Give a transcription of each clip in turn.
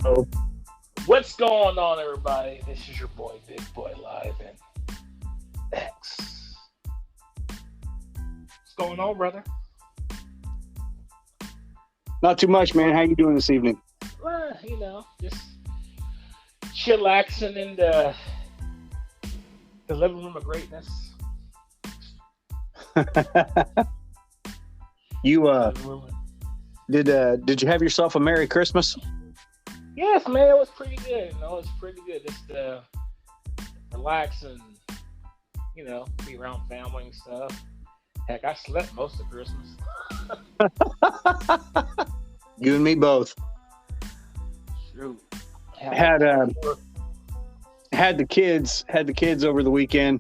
Oh, what's going on, everybody? This is your boy, Big Boy Live and X. What's going on, brother? Not too much, man. How you doing this evening? Well, just chillaxing in the living room of greatness. You Living room. did you have yourself a Merry Christmas? Yes, man, it was pretty good. It was pretty good. Just relax and be around family and stuff. Heck, I slept most of Christmas. You and me both. Shoot. Had the kids over the weekend.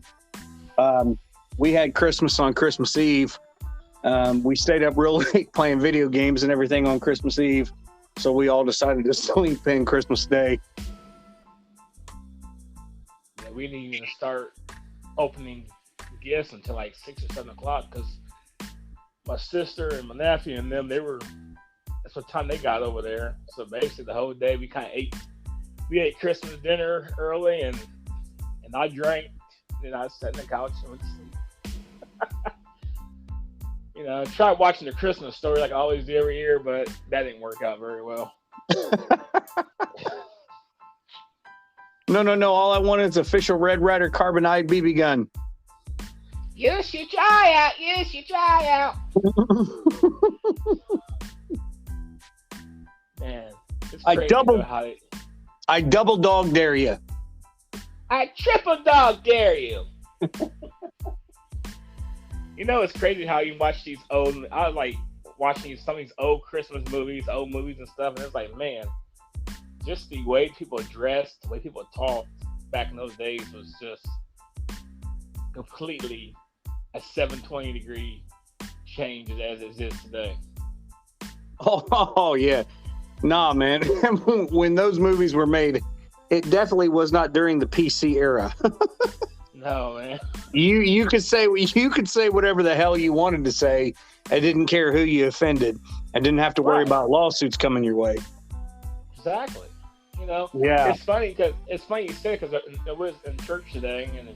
We had Christmas on Christmas Eve. We stayed up real late playing video games and everything on Christmas Eve. So we all decided to sleep in Christmas Day. Yeah, we didn't even start opening gifts until like 6 or 7 o'clock because my sister and my nephew and them, that's what time they got over there. So basically the whole day we kind of ate Christmas dinner early and I drank, and I sat on the couch and went to sleep. Tried watching the Christmas Story like I always do every year, but that didn't work out very well. No. All I wanted is official Red Ryder carbonite BB gun. You should try out. Man, it's crazy I double dog dare you. I triple dog dare you. It's crazy how you watch these I like watching some of these old Christmas movies, old movies and stuff, and it's like, man, just the way people dressed, the way people talked back in those days was just completely a 720-degree change as it is today. Oh yeah. Nah, man. When those movies were made, it definitely was not during the PC era. No, man. You could say whatever the hell you wanted to say. I didn't care who you offended. I didn't have to worry about lawsuits coming your way. Exactly. Yeah. It's funny you say, because it was in church today, and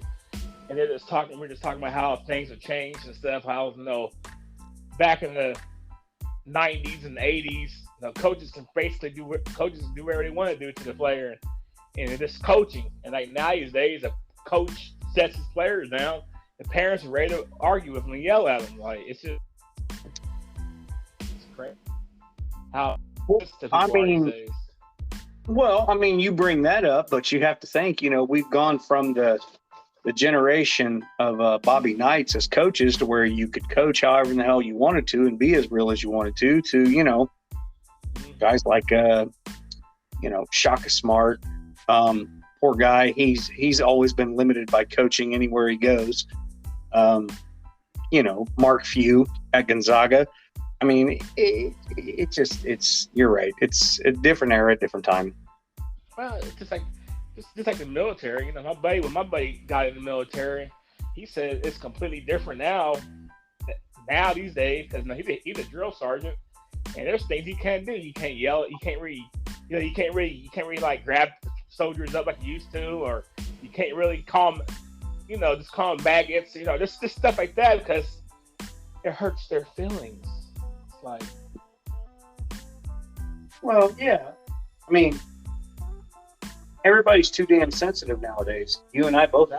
we're just talking about how things have changed and stuff. How back in the 90s and 80s, coaches can basically do whatever they want to do to the player, and it's just coaching. And like nowadays, a coach sets his players down. The parents are ready to argue with them and yell at them. Like it's crazy. You bring that up, but you have to think. We've gone from the generation of Bobby Knights as coaches to where you could coach however in the hell you wanted to and be as real as you wanted to guys like Shaka Smart. Poor guy. He's always been limited by coaching anywhere he goes. Mark Few at Gonzaga. I mean, you're right. It's a different era, different time. Well, it's just like the military. When my buddy got in the military, he said it's completely different now these days, because he's a drill sergeant, and there's things he can't do. He can't yell. He can't really, you can't really like grab soldiers up like you used to, or you can't really calm maggots, just stuff like that, because it hurts their feelings. It's like, well, yeah. I mean, everybody's too damn sensitive nowadays. You and I both.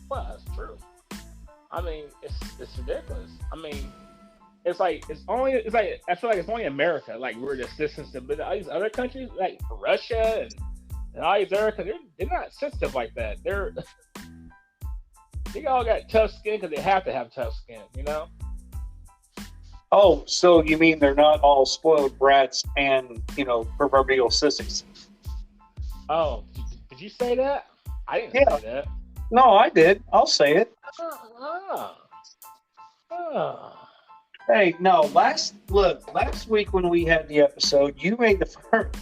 Well, that's true. I mean, it's ridiculous. I mean, I feel like it's only America. Like, we're the sensitive, but all these other countries, like Russia and all these other countries, they're not sensitive like that. They all got tough skin because they have to have tough skin, Oh, so you mean they're not all spoiled brats and proverbial sissies? Oh, did you say that? I didn't say that. No, I did. I'll say it. Hey, no. Last week when we had the episode, you made the first.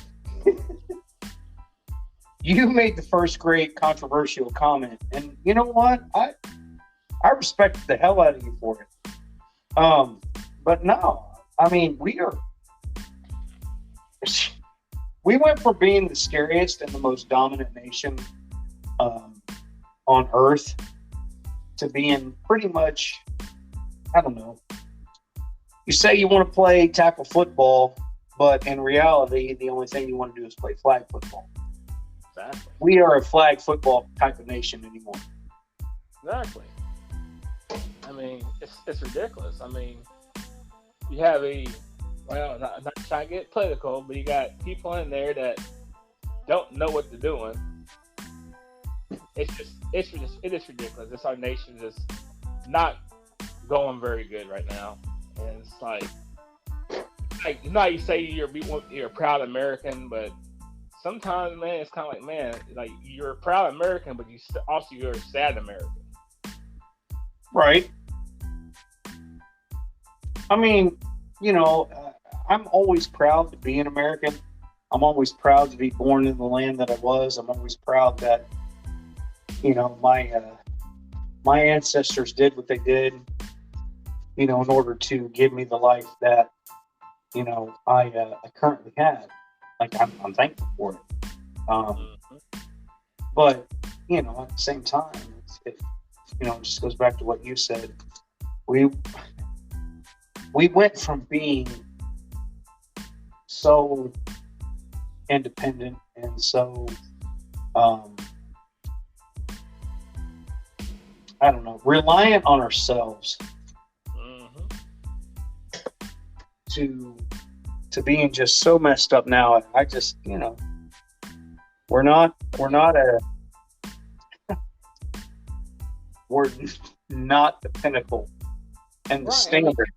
You made the first great controversial comment, and you know what? I respect the hell out of you for it. But no, I mean, we are. we went from being the scariest and the most dominant nation on Earth to being pretty much, I don't know. You say you want to play tackle football, but in reality, the only thing you want to do is play flag football. Exactly. We are a flag football type of nation anymore. Exactly. I mean, it's ridiculous. I mean, you have not trying to get political, but you got people in there that don't know what they're doing. It is ridiculous. This our nation is not going very good right now, and it's like now you say you're a proud American, but sometimes, man, it's kind of like, man, like you're a proud American, but you're a sad American. Right. I mean, I'm always proud to be an American. I'm always proud to be born in the land that I was. I'm always proud that, my ancestors did what they did, in order to give me the life that, I currently have. Like, I'm thankful for it. But, at the same time, it just goes back to what you said. We went from being so independent and so, I don't know, reliant on ourselves to being just so messed up now. I just, we're not the pinnacle and the standard.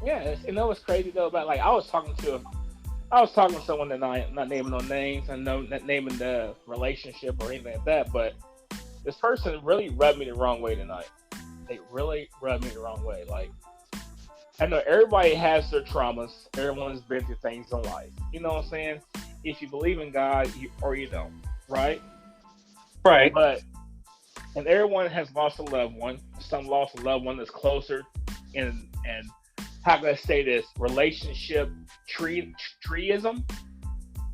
Yeah, it's crazy though. About I was talking to someone tonight, not naming no names and not naming the relationship or anything like that, but this person really rubbed me the wrong way tonight. They really rubbed me the wrong way. Like, I know everybody has their traumas. Everyone's been through things in life. You know what I'm saying? If you believe in God or you don't, right? Right. And everyone has lost a loved one. Some lost a loved one that's closer. And how can I say this? Relationship treeism?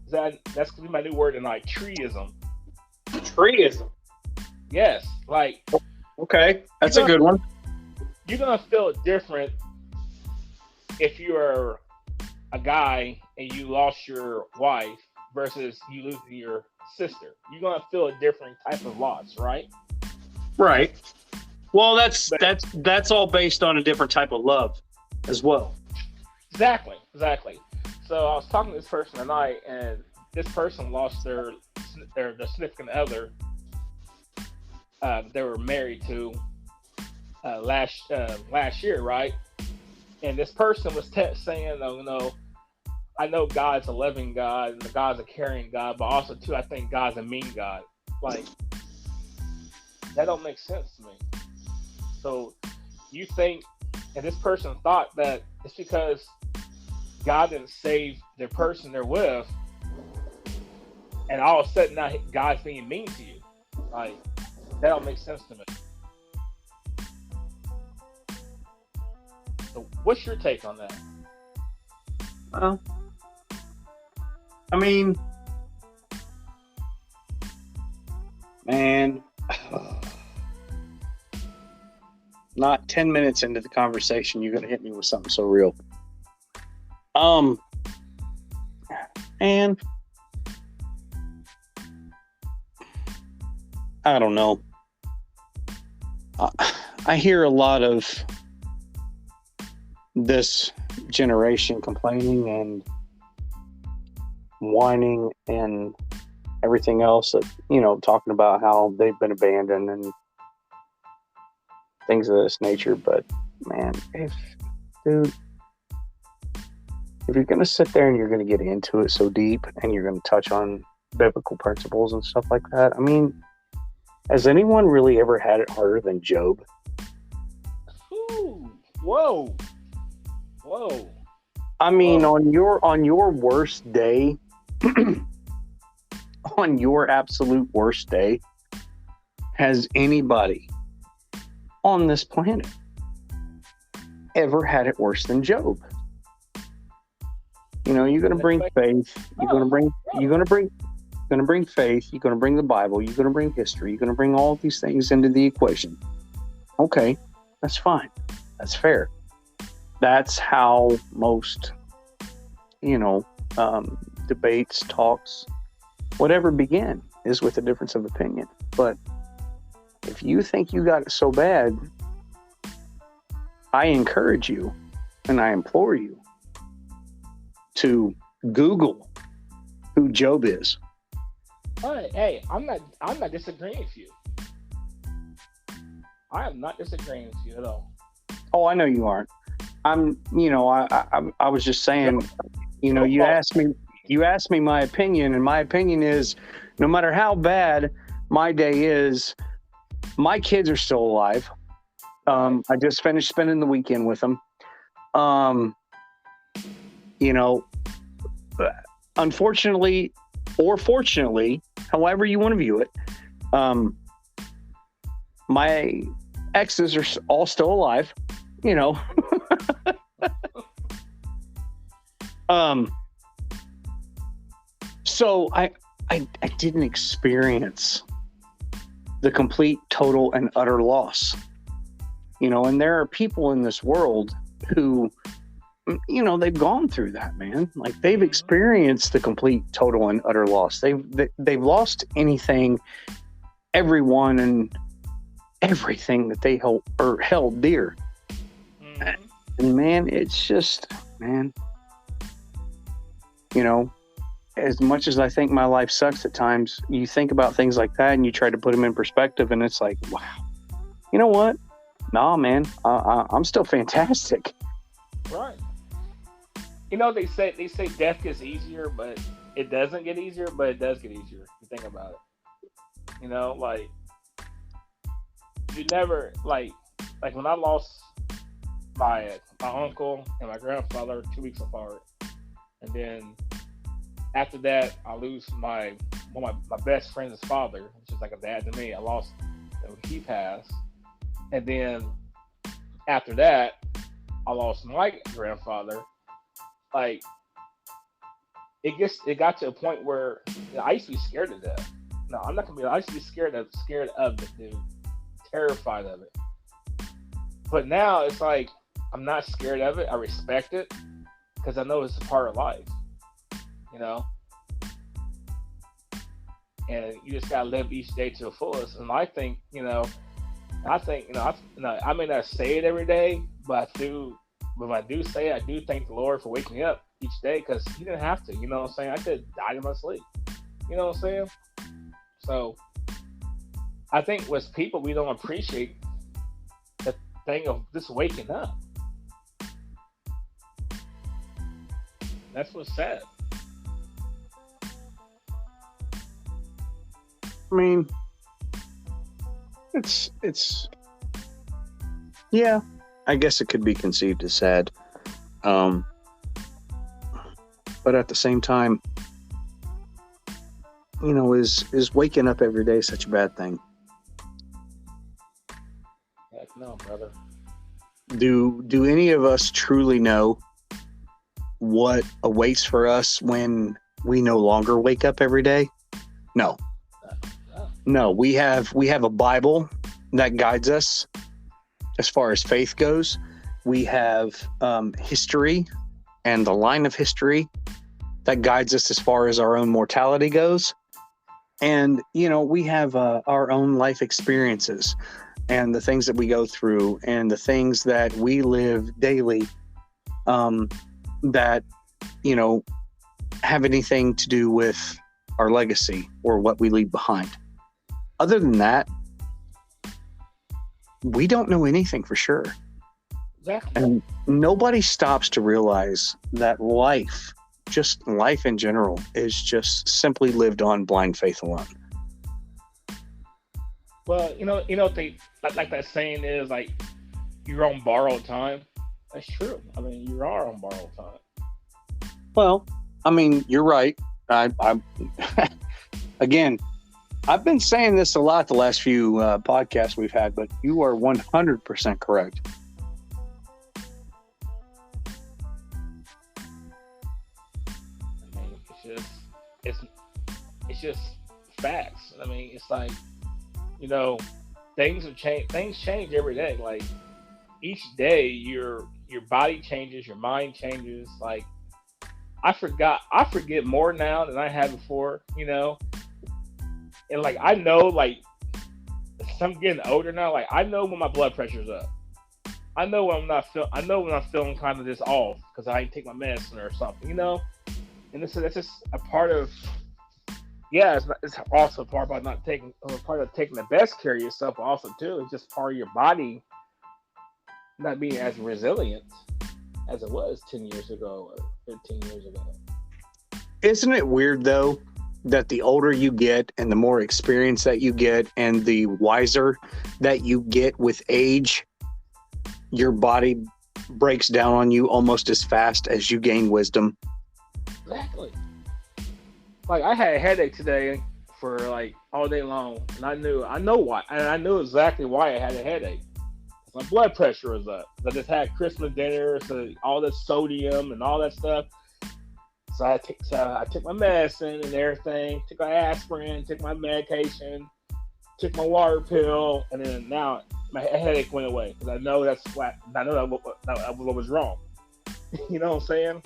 That's gonna be my new word tonight. Treeism. Treeism. Yes. Like. Okay, that's a good one. You're gonna feel different if you're a guy and you lost your wife versus you losing your sister. You're gonna feel a different type of loss, right? Right. Well, that's all based on a different type of love as well. Exactly. So I was talking to this person tonight, and this person lost their significant other. They were married to last year, right? And this person was saying, I know God's a loving God and God's a caring God, but also too, I think God's a mean God. Like, that don't make sense to me. So you think, and this person thought that it's because God didn't save the person they're with, and all of a sudden now God's being mean to you. Like, that don't make sense to me. So what's your take on that? Well, I mean, man, not 10 minutes into the conversation, you're going to hit me with something so real. And I don't know. I hear a lot of this generation complaining and whining and everything else, talking about how they've been abandoned and things of this nature. But man, if you're going to sit there and you're going to get into it so deep and you're going to touch on biblical principles and stuff like that, I mean, has anyone really ever had it harder than Job? Ooh, whoa. I mean, on your worst day, on your absolute worst day, has anybody on this planet ever had it worse than Job? You know, you're going to bring faith. You're going to bring faith. You're going to bring the Bible. You're going to bring history. You're going to bring all of these things into the equation. Okay, that's fine. That's fair. That's how most, debates, talks, whatever begin, is with a difference of opinion. But if you think you got it so bad, I encourage you and I implore you to Google who Job is. Hey, I'm not disagreeing with you. I am not disagreeing with you at all. Oh, I know you aren't. I was just saying, you asked me my opinion, and my opinion is, no matter how bad my day is, my kids are still alive. I just finished spending the weekend with them. Unfortunately or fortunately, however you want to view it, my exes are all still alive, So I didn't experience the complete, total, and utter loss. And there are people in this world who, they've gone through that, man. Like, they've experienced the complete, total, and utter loss. They've lost anything, everyone, and everything that they held dear. Mm-hmm. And man, it's just, as much as I think my life sucks at times, you think about things like that and you try to put them in perspective, and it's like, wow, you know what? Nah, man, I'm still fantastic. Right. They say death gets easier, but it doesn't get easier, but it does get easier. You think about it. You never like when I lost my uncle and my grandfather 2 weeks apart, and then after that I lose one of my best friend's father, which is like a dad to me. I lost when he passed, and then after that I lost my grandfather. Like, it got to a point where I used to be scared to death. No, I'm not gonna be. I used to be scared of it, dude. Terrified of it. But now it's like I'm not scared of it. I respect it because I know it's a part of life. And you just gotta live each day to the fullest. And I think, I may not say it every day, but when I do say it, I do thank the Lord for waking me up each day, because He didn't have to. You know what I'm saying? I could have died in my sleep. You know what I'm saying? So I think with people, we don't appreciate the thing of just waking up. That's what's sad. I mean, it's yeah, I guess it could be conceived as sad. But at the same time, is waking up every day such a bad thing? Heck no, brother. Do any of us truly know what awaits for us when we no longer wake up every day? No. No, we have a Bible that guides us as far as faith goes. We have history and the line of history that guides us as far as our own mortality goes. And, we have our own life experiences and the things that we go through and the things that we live daily that, have anything to do with our legacy or what we leave behind. Other than that, we don't know anything for sure. Exactly. And nobody stops to realize that life in general, is just simply lived on blind faith alone. Well, they like that saying is, like, you're on borrowed time. That's true. I mean, you are on borrowed time. Well, I mean, you're right. I again, I've been saying this a lot the last few podcasts we've had, but you are 100% correct. just it's it's just facts. I mean, it's like, you know, things have changed. Things change every day. Like each day, your body changes, your mind changes. Like I forget more now than I had before. And like I know, like as I'm getting older now. Like I know when my blood pressure's up. I know when I'm not feel. I know when I'm feeling kind of just off because I didn't take my medicine or something. And that's just a part of. Yeah, it's also a part about not taking a part of taking the best care of yourself. But also too, it's just part of your body not being as resilient as it was 10 years ago or 15 years ago. Isn't it weird though that the older you get and the more experience that you get and the wiser that you get with age, your body breaks down on you almost as fast as you gain wisdom? Exactly. Like I had a headache today for like all day long, and I know why, and I knew exactly why I had a headache. My blood pressure was up. I just had Christmas dinner, so all the sodium and all that stuff. So I took my medicine and everything. Took my aspirin, took my medication, took my water pill, and then now my headache went away because I know that's what I know that what was wrong. You know what I'm saying?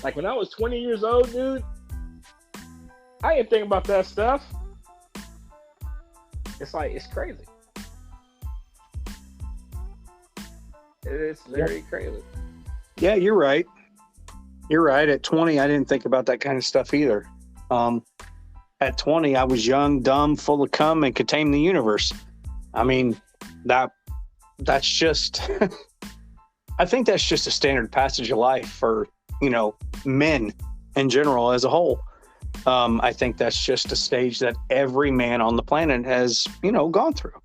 Like when I was 20 years old, dude, I didn't think about that stuff. It's like it's crazy. It's very crazy. Yeah, you're right. You're right. At 20, I didn't think about that kind of stuff either. At 20, I was young, dumb, full of cum, and could tame the universe. I mean, that's just, I think that's just a standard passage of life for, men in general as a whole. I think that's just a stage that every man on the planet has, gone through.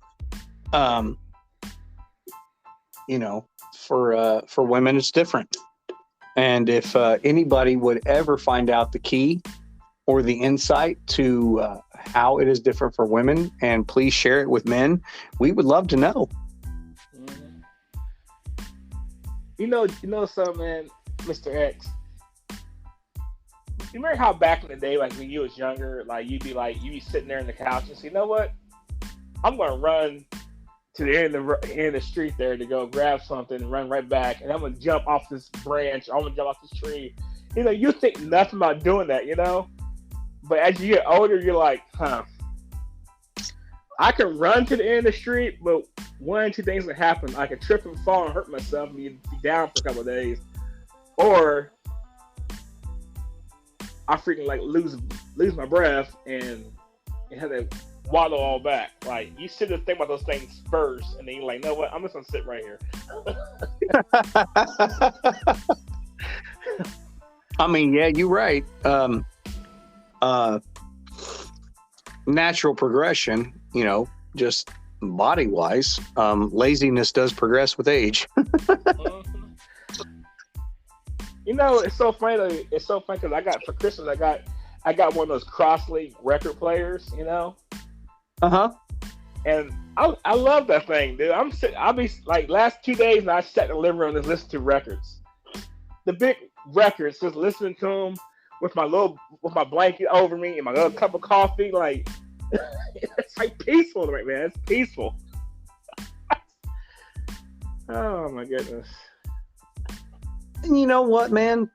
For women, it's different. And if anybody would ever find out the key or the insight to how it is different for women, and please share it with men, we would love to know. Mm-hmm. You know something, man, Mr. X. You remember how back in the day, like when you was younger, like you'd be sitting there in the couch and say, you know what? I'm gonna run to the end of the street there to go grab something and run right back, and I'm gonna jump off this branch. I'm gonna jump off this tree. You think nothing about doing that, But as you get older, you're like, I can run to the end of the street, but one or two things can happen. I can trip and fall and hurt myself and be down for a couple of days, or I freaking like lose my breath and have to waddle all back. Like you sit and think about those things first, and then you're like, "No, what? I'm just gonna sit right here." I mean, yeah, you're right. Natural progression, just body wise. Laziness does progress with age. It's so funny. It's so funny because for Christmas I got one of those Crossley record players. And I love that thing, dude. I'll be like last 2 days and I sat in the living room and listened to records, the big records, just listening to them with my blanket over me and my little cup of coffee. Like it's like peaceful, right, man? It's peaceful. Oh my goodness. And you know what, man?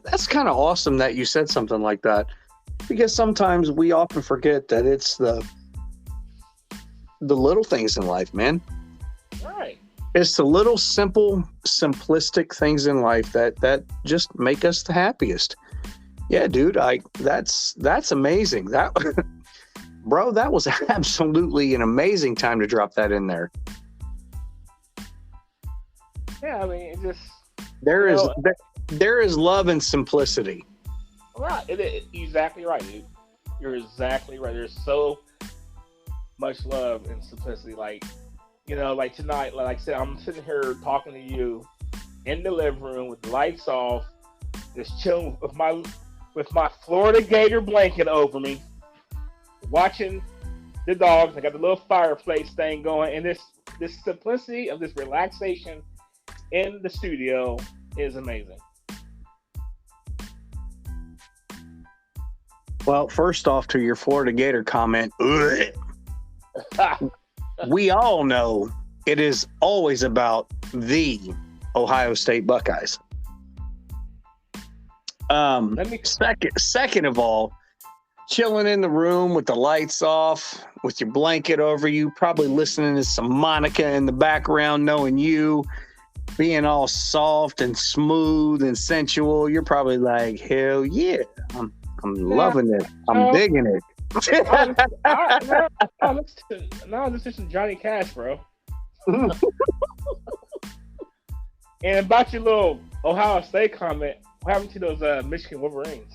That's kind of awesome that you said something like that, because sometimes we often forget that it's the little things in life, man. Right. It's the little simple, simplistic things in life that just make us the happiest. Yeah, dude, that's amazing. Bro, that was absolutely an amazing time to drop that in there. Yeah, I mean, it just there is love and simplicity. Right, exactly right, dude. You're exactly right. There's so much love and simplicity. Like tonight, like I said, I'm sitting here talking to you in the living room with the lights off, just chilling with my Florida Gator blanket over me, watching the dogs. I got the little fireplace thing going, and this simplicity of this relaxation in the studio is amazing. Well, first off, to your Florida Gator comment, we all know it is always about the Ohio State Buckeyes. Second of all, chilling in the room with the lights off, with your blanket over you, probably listening to some Monica in the background, knowing you being all soft and smooth and sensual. You're probably like, hell yeah, I'm loving it. I'm digging it. No, this is Johnny Cash, bro. And about your little Ohio State comment, what happened to those Michigan Wolverines?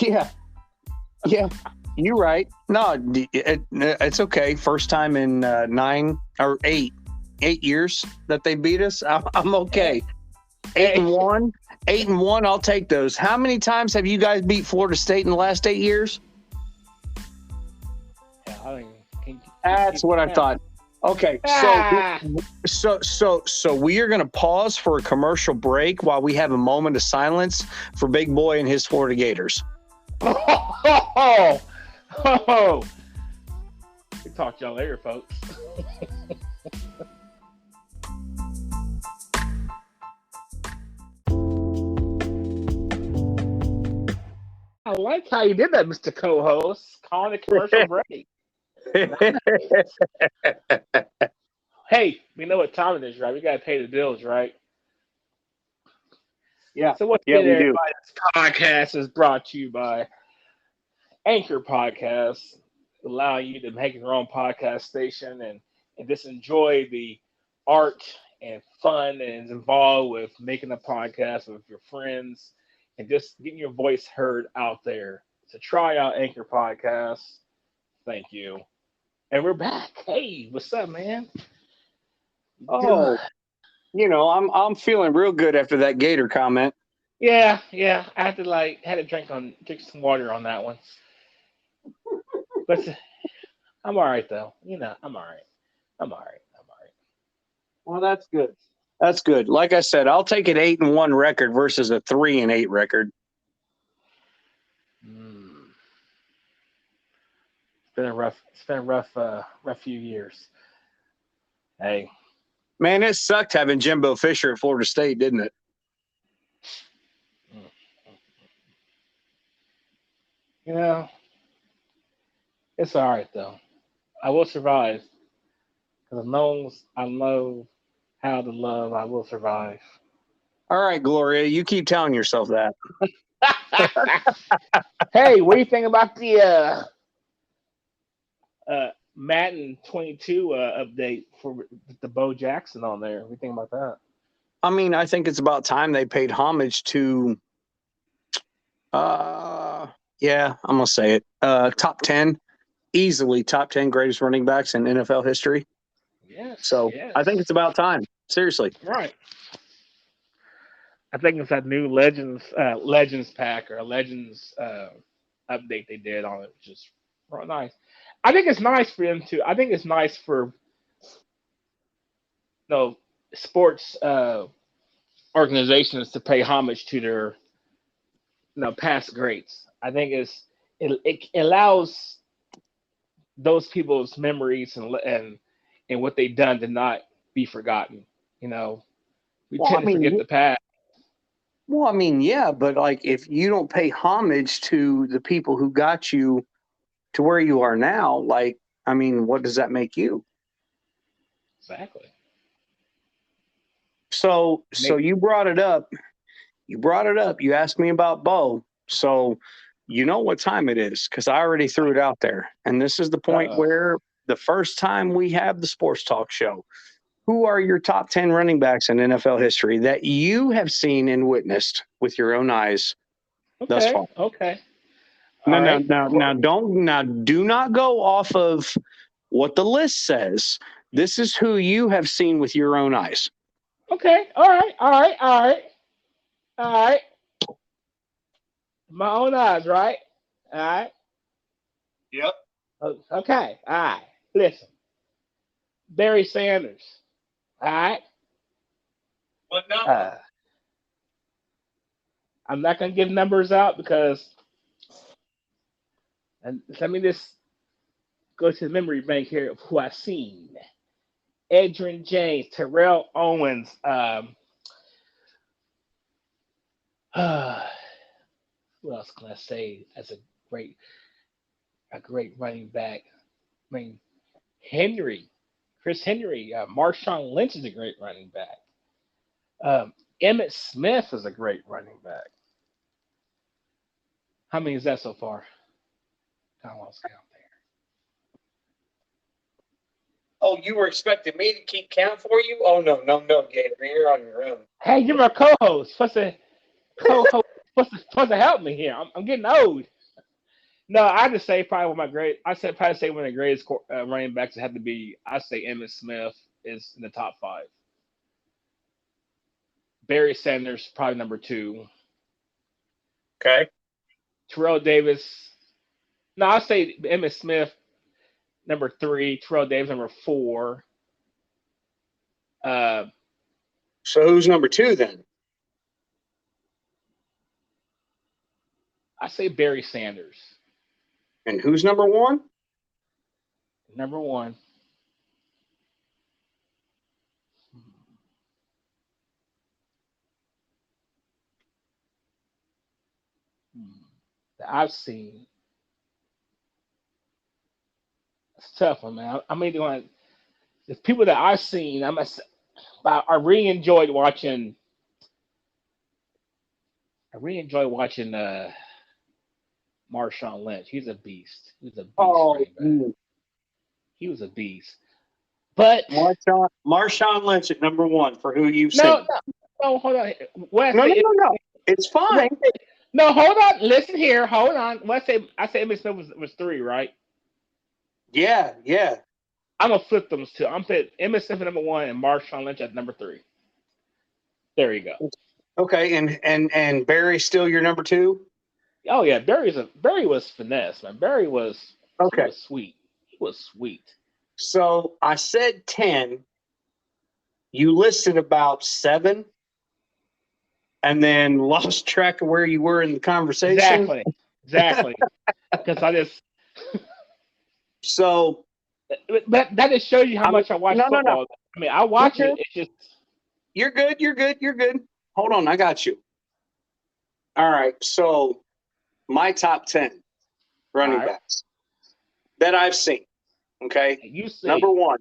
Yeah, you're right. No, it's okay. First time in 8 years that they beat us. I'm okay. 8-1. 8-1. I'll take those. How many times have you guys beat Florida State in the last 8 years? That's what I thought. Okay, so we are going to pause for a commercial break while we have a moment of silence for Big Boy and his Florida Gators. Oh. We talk to y'all later, folks. I like how you did that, Mr. Co-host. Calling a commercial break. Hey, we know what time it is, right? We got to pay the bills, right? Yeah. So what's we do. This podcast is brought to you by Anchor Podcasts, allowing you to make your own podcast station and just enjoy the art and fun and is involved with making a podcast with your friends and just getting your voice heard out there. So try out Anchor Podcasts. Thank you. And we're back. Hey, what's up, man? Oh, I'm feeling real good after that Gator comment. Yeah. I had to drink some water on that one. But I'm all right though. I'm all right. Well, that's good. That's good. Like I said, I'll take an 8-1 record versus a 3-8 record. It's been a rough few years. Hey. Man, it sucked having Jimbo Fisher at Florida State, didn't it? It's all right though. I will survive. Because I know how to love. I will survive. All right, Gloria, you keep telling yourself that. Hey, what do you think about the Madden 22 update for the Bo Jackson on there? What do you think about that? I mean, I think it's about time they paid homage to I'm gonna say it. Top 10, easily top 10 greatest running backs in NFL history. Yes. So yes. I think it's about time. Seriously. Right. I think it's that new Legends pack or Legends update they did on it, which is real nice. I think it's nice for them to. I think it's nice for sports organizations to pay homage to their past greats. I think it allows those people's memories and what they've done to not be forgotten. We tend to forget the past. Well, I mean, yeah, but like if you don't pay homage to the people who got you to where you are now, like, I mean, what does that make you? Exactly. So you brought it up. You asked me about Bo. So you know what time it is because I already threw it out there. And this is the point where the first time we have the sports talk show. Who are your top 10 running backs in NFL history that you have seen and witnessed with your own eyes thus far? Okay. Now, do not go off of what the list says. This is who you have seen with your own eyes. Okay. All right. My own eyes, right? All right. Yep. Okay. All right. Listen. Barry Sanders. All right. What number? I'm not going to give numbers out because And let me just go to the memory bank here of who I've seen. Adrian James, Terrell Owens, who else can I say as great a great running back? I mean, Henry, Chris Henry, Marshawn Lynch is a great running back. Emmett Smith is a great running back. How many is that so far? I lost count Oh, you were expecting me to keep count for you? Oh no, no, no, Gator, you're on your own. there. Hey, you're my co-host. Co-host supposed to help me here. I'm getting old. No, I just say probably one of my great. I said probably say one of the greatest running backs have to be. I say Emmitt Smith is in the top five. Barry Sanders probably number two. Okay. Terrell Davis. No, I say Emmitt Smith number three. Terrell Davis number four. Uh, So who's number two then? I say Barry Sanders And who's number one? number one. That I've seen. It's a tough one, man. I mean, the people that I've seen, I really enjoyed watching. I really enjoy watching Marshawn Lynch. He's a beast. He's a beast Oh, running back. He was a beast. But Marshawn Lynch at number one for who you've no, seen. no, hold on. No. It's fine. No, hold on. Listen here. Hold on. I say Emmitt Smith was three, right? Yeah. I'm gonna flip them two. I'm putting Emmitt Smith at number one and Marshawn Lynch at number three. There you go. Okay, and Barry's still your number two? Oh yeah, Barry was finesse, man. Barry was Okay. He was sweet. He was sweet. So I said 10. You listed about 7 and then lost track of where you were in the conversation. Exactly. Because I just So but that just shows you how much I watch football. No. I mean, I watch it. It's just You're good. Hold on, I got you. All right. So my top 10 running backs that I've seen. Okay. you see. Number 1,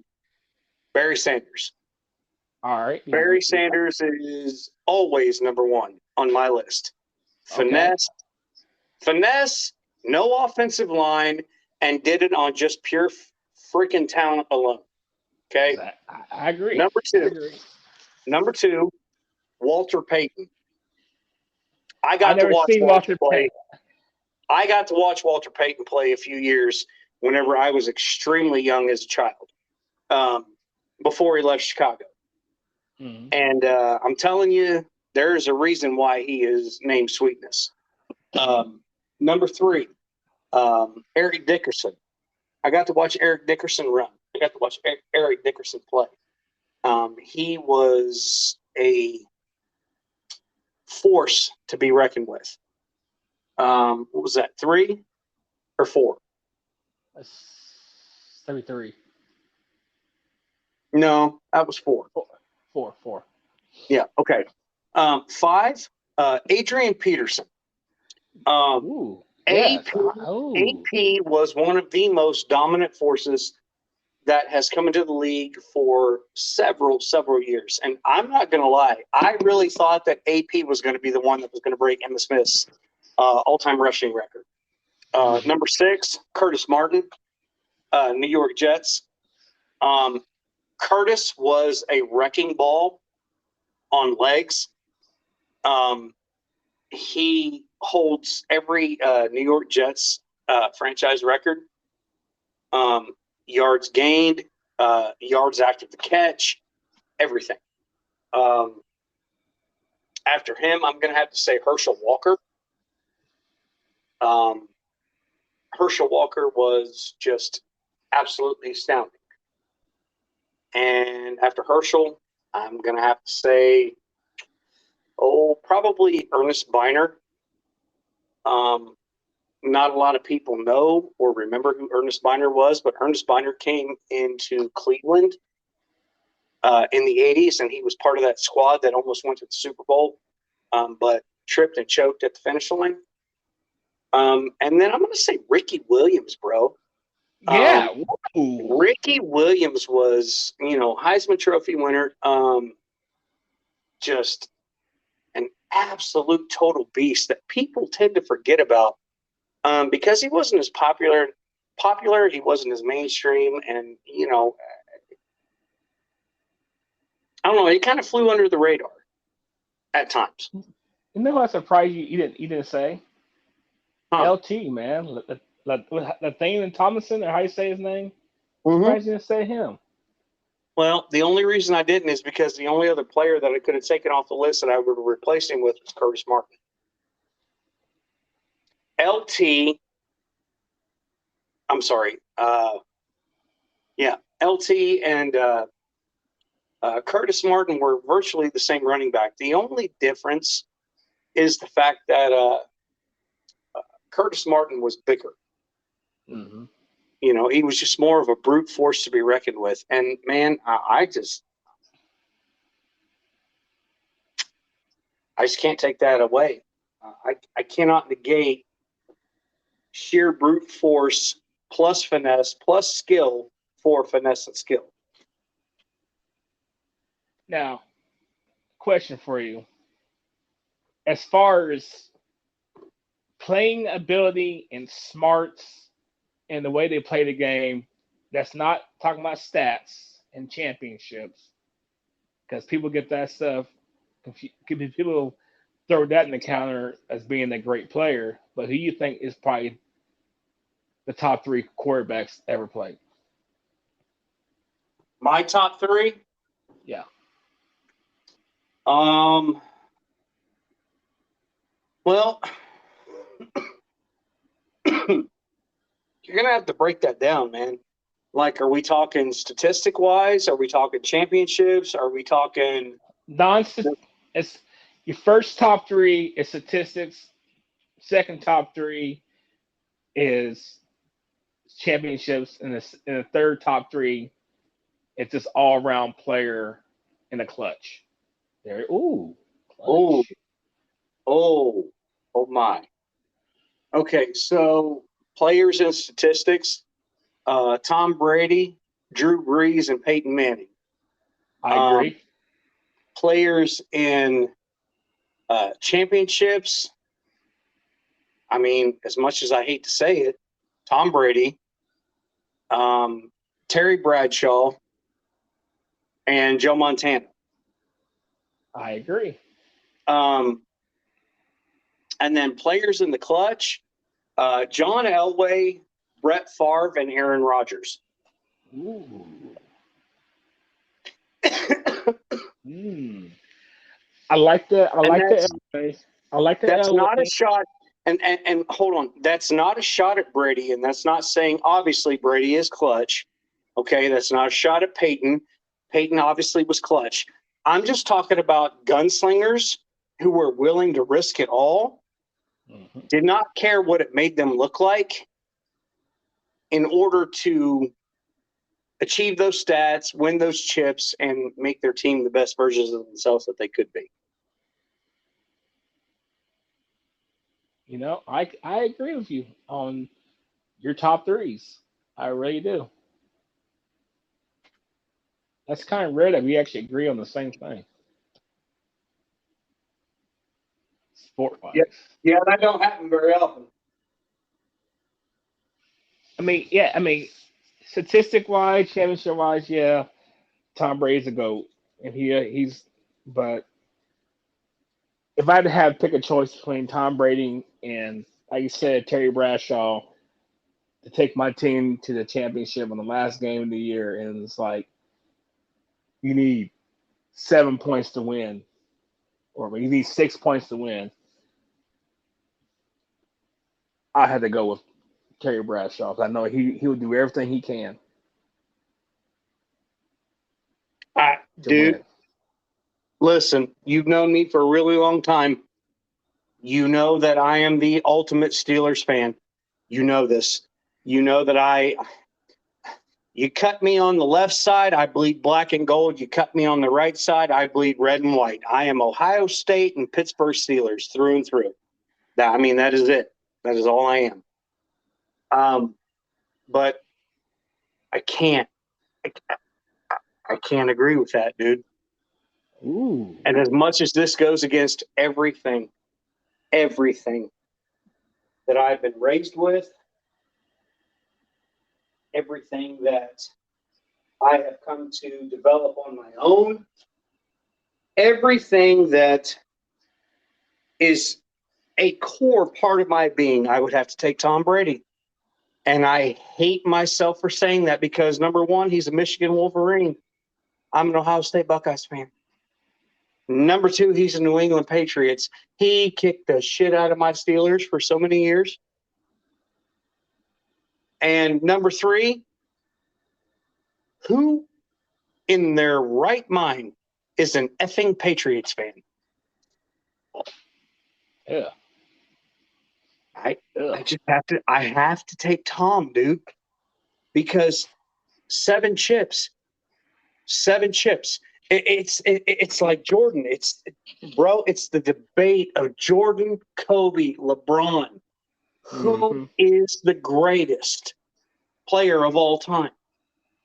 Barry Sanders. All right. Barry Sanders is always number 1 on my list. Finesse, no offensive line, and did it on just pure freaking talent alone. Okay. I agree. Number two, Walter Payton. I got to watch Walter play. I got to watch Walter Payton play a few years whenever I was extremely young as a child, before he left Chicago. Mm-hmm. And I'm telling you, there's a reason why he is named Sweetness. Number 3, Eric Dickerson. I got to watch Eric Dickerson run. I got to watch Eric Dickerson play. He was a force to be reckoned with. What was that, 3 or 4? That's 33. No, that was 4. 4. Yeah, okay. 5, Adrian Peterson. Ooh, yes. AP was one of the most dominant forces that has come into the league for several years. And I'm not going to lie, I really thought that AP was going to be the one that was going to break Emmitt Smith's all-time rushing record. Number 6, Curtis Martin, New York Jets. Curtis was a wrecking ball on legs. He holds every New York Jets franchise record. Yards gained, yards after the catch, everything. After him, I'm going to have to say Herschel Walker. Herschel Walker was just absolutely astounding. And after Herschel, I'm going to have to say, probably Ernest Biner. not a lot of people know or remember who Ernest Biner was, but Ernest Biner came into Cleveland in the 80s, and he was part of that squad that almost went to the Super Bowl, but tripped and choked at the finish line. And then I'm going to say Ricky Williams, bro. Yeah. Ricky Williams was, Heisman Trophy winner, just an absolute total beast that people tend to forget about because he wasn't as popular. He wasn't as mainstream, and I don't know. He kind of flew under the radar at times. You know what surprised you didn't say? Huh. LT, man. Latavius Tomlinson, or how you say his name? Mm-hmm. Surprised you didn't say him. Well, the only reason I didn't is because the only other player that I could have taken off the list that I would replace him with was Curtis Martin. LT and Curtis Martin were virtually the same running back. The only difference is the fact that Curtis Martin was bigger. Mm-hmm. He was just more of a brute force to be reckoned with. And, man, I just can't take that away. I cannot negate sheer brute force plus finesse plus skill for finesse and skill. Now, question for you. As far as playing ability and smarts and the way they play the game, that's not talking about stats and championships, because people get that stuff. People throw that in the counter as being a great player, but who you think is probably the top 3 quarterbacks ever played? My top 3? Yeah. Well, you're going to have to break that down, man. Like, are we talking statistic-wise? Are we talking championships? Are we talking... It's your first top 3 is statistics. Second top 3 is championships. And the third top 3, it's just all-around player in a clutch. There. Ooh. Clutch. Oh, my. Okay, so players and statistics, Tom Brady, Drew Brees, and Peyton Manning. I agree. Players in championships, I mean, as much as I hate to say it, Tom Brady, Terry Bradshaw, and Joe Montana. I agree. And then players in the clutch, John Elway, Brett Favre, and Aaron Rodgers. Ooh. I like that. I like the Elway. I like that. That's Elway. Not a shot. And hold on, that's not a shot at Brady, and that's not saying obviously Brady is clutch. Okay, that's not a shot at Peyton. Peyton obviously was clutch. I'm just talking about gunslingers who were willing to risk it all, did not care what it made them look like in order to achieve those stats, win those chips, and make their team the best versions of themselves that they could be. I agree with you on your top 3s. I really do. That's kind of rare that we actually agree on the same thing. Sport-wise. Yeah, that don't happen very often. I mean, statistic-wise, championship-wise, yeah, Tom Brady's a GOAT, and but if I had to pick a choice between Tom Brady and, like you said, Terry Bradshaw to take my team to the championship on the last game of the year, and it's like you need 7 points to win, or you need 6 points to win, I had to go with Terry Bradshaw. I know he would do everything he can. Dude, win. Listen, you've known me for a really long time. You know that I am the ultimate Steelers fan. You know this. You know that you cut me on the left side, I bleed black and gold. You cut me on the right side, I bleed red and white. I am Ohio State and Pittsburgh Steelers through and through. That is it. That is all I am. But I can't agree with that, dude. Ooh. And as much as this goes against everything that I've been raised with, everything that I have come to develop on my own, everything that is a core part of my being, I would have to take Tom Brady. And I hate myself for saying that because, number one, he's a Michigan Wolverine. I'm an Ohio State Buckeyes fan. Number two, he's a New England Patriots. He kicked the shit out of my Steelers for so many years. And number three, who in their right mind is an effing Patriots fan? Yeah. I have to take Tom, dude, because 7 chips. It's like Jordan. It's the debate of Jordan, Kobe, LeBron. Who is the greatest player of all time?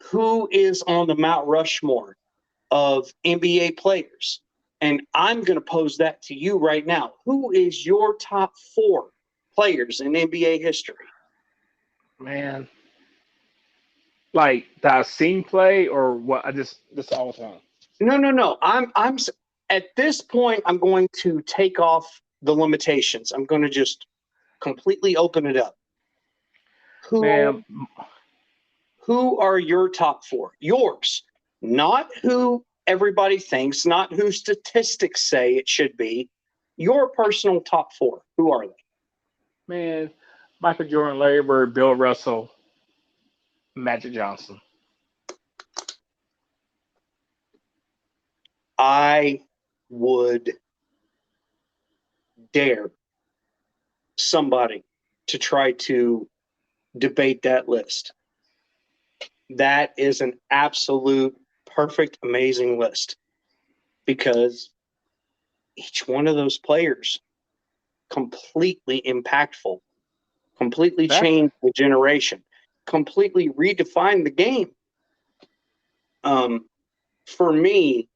Who is on the Mount Rushmore of NBA players? And I'm going to pose that to you right now. Who is your top 4 players in NBA history? Man. Like that I've seen play or what? This all the time. No. I'm at this point, I'm going to take off the limitations. I'm going to just completely open it up. Who are your top 4? Yours, not who everybody thinks, not who statistics say it should be. Your personal top 4. Who are they? Man, Michael Jordan, Larry Bird, Bill Russell, Magic Johnson. I would dare somebody to try to debate that list. That is an absolute perfect, amazing list because each one of those players completely impactful, completely changed the generation, completely redefined the game. For me,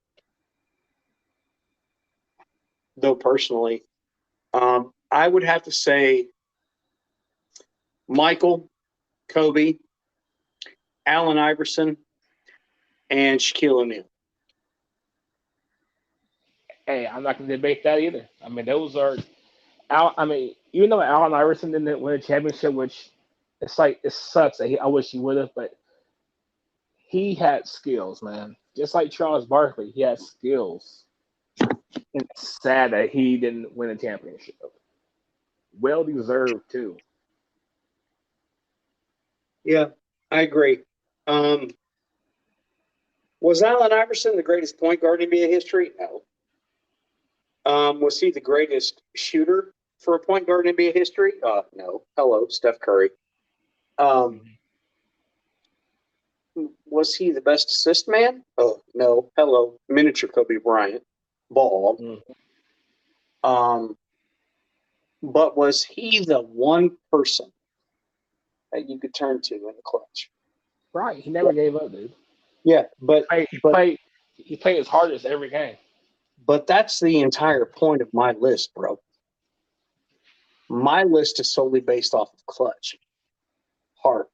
though, personally, I would have to say Michael, Kobe, Allen Iverson, and Shaquille O'Neal. Hey, I'm not going to debate that either. I mean, those are. Even though Allen Iverson didn't win a championship, which it's like it sucks that I wish he would have, but he had skills, man. Just like Charles Barkley, he had skills. And it's sad that he didn't win a championship. Well deserved too. Yeah, I agree. Was Allen Iverson the greatest point guard in NBA history? No. Was he the greatest shooter for a point guard in NBA history? No. Hello, Steph Curry. Was he the best assist man? Oh, no. Hello, miniature Kobe Bryant. Ball. But was he the one person that you could turn to in the clutch? Right. He never gave up, dude. Yeah, but he played his hardest every game. But that's the entire point of my list, bro. My list is solely based off of clutch. Heart.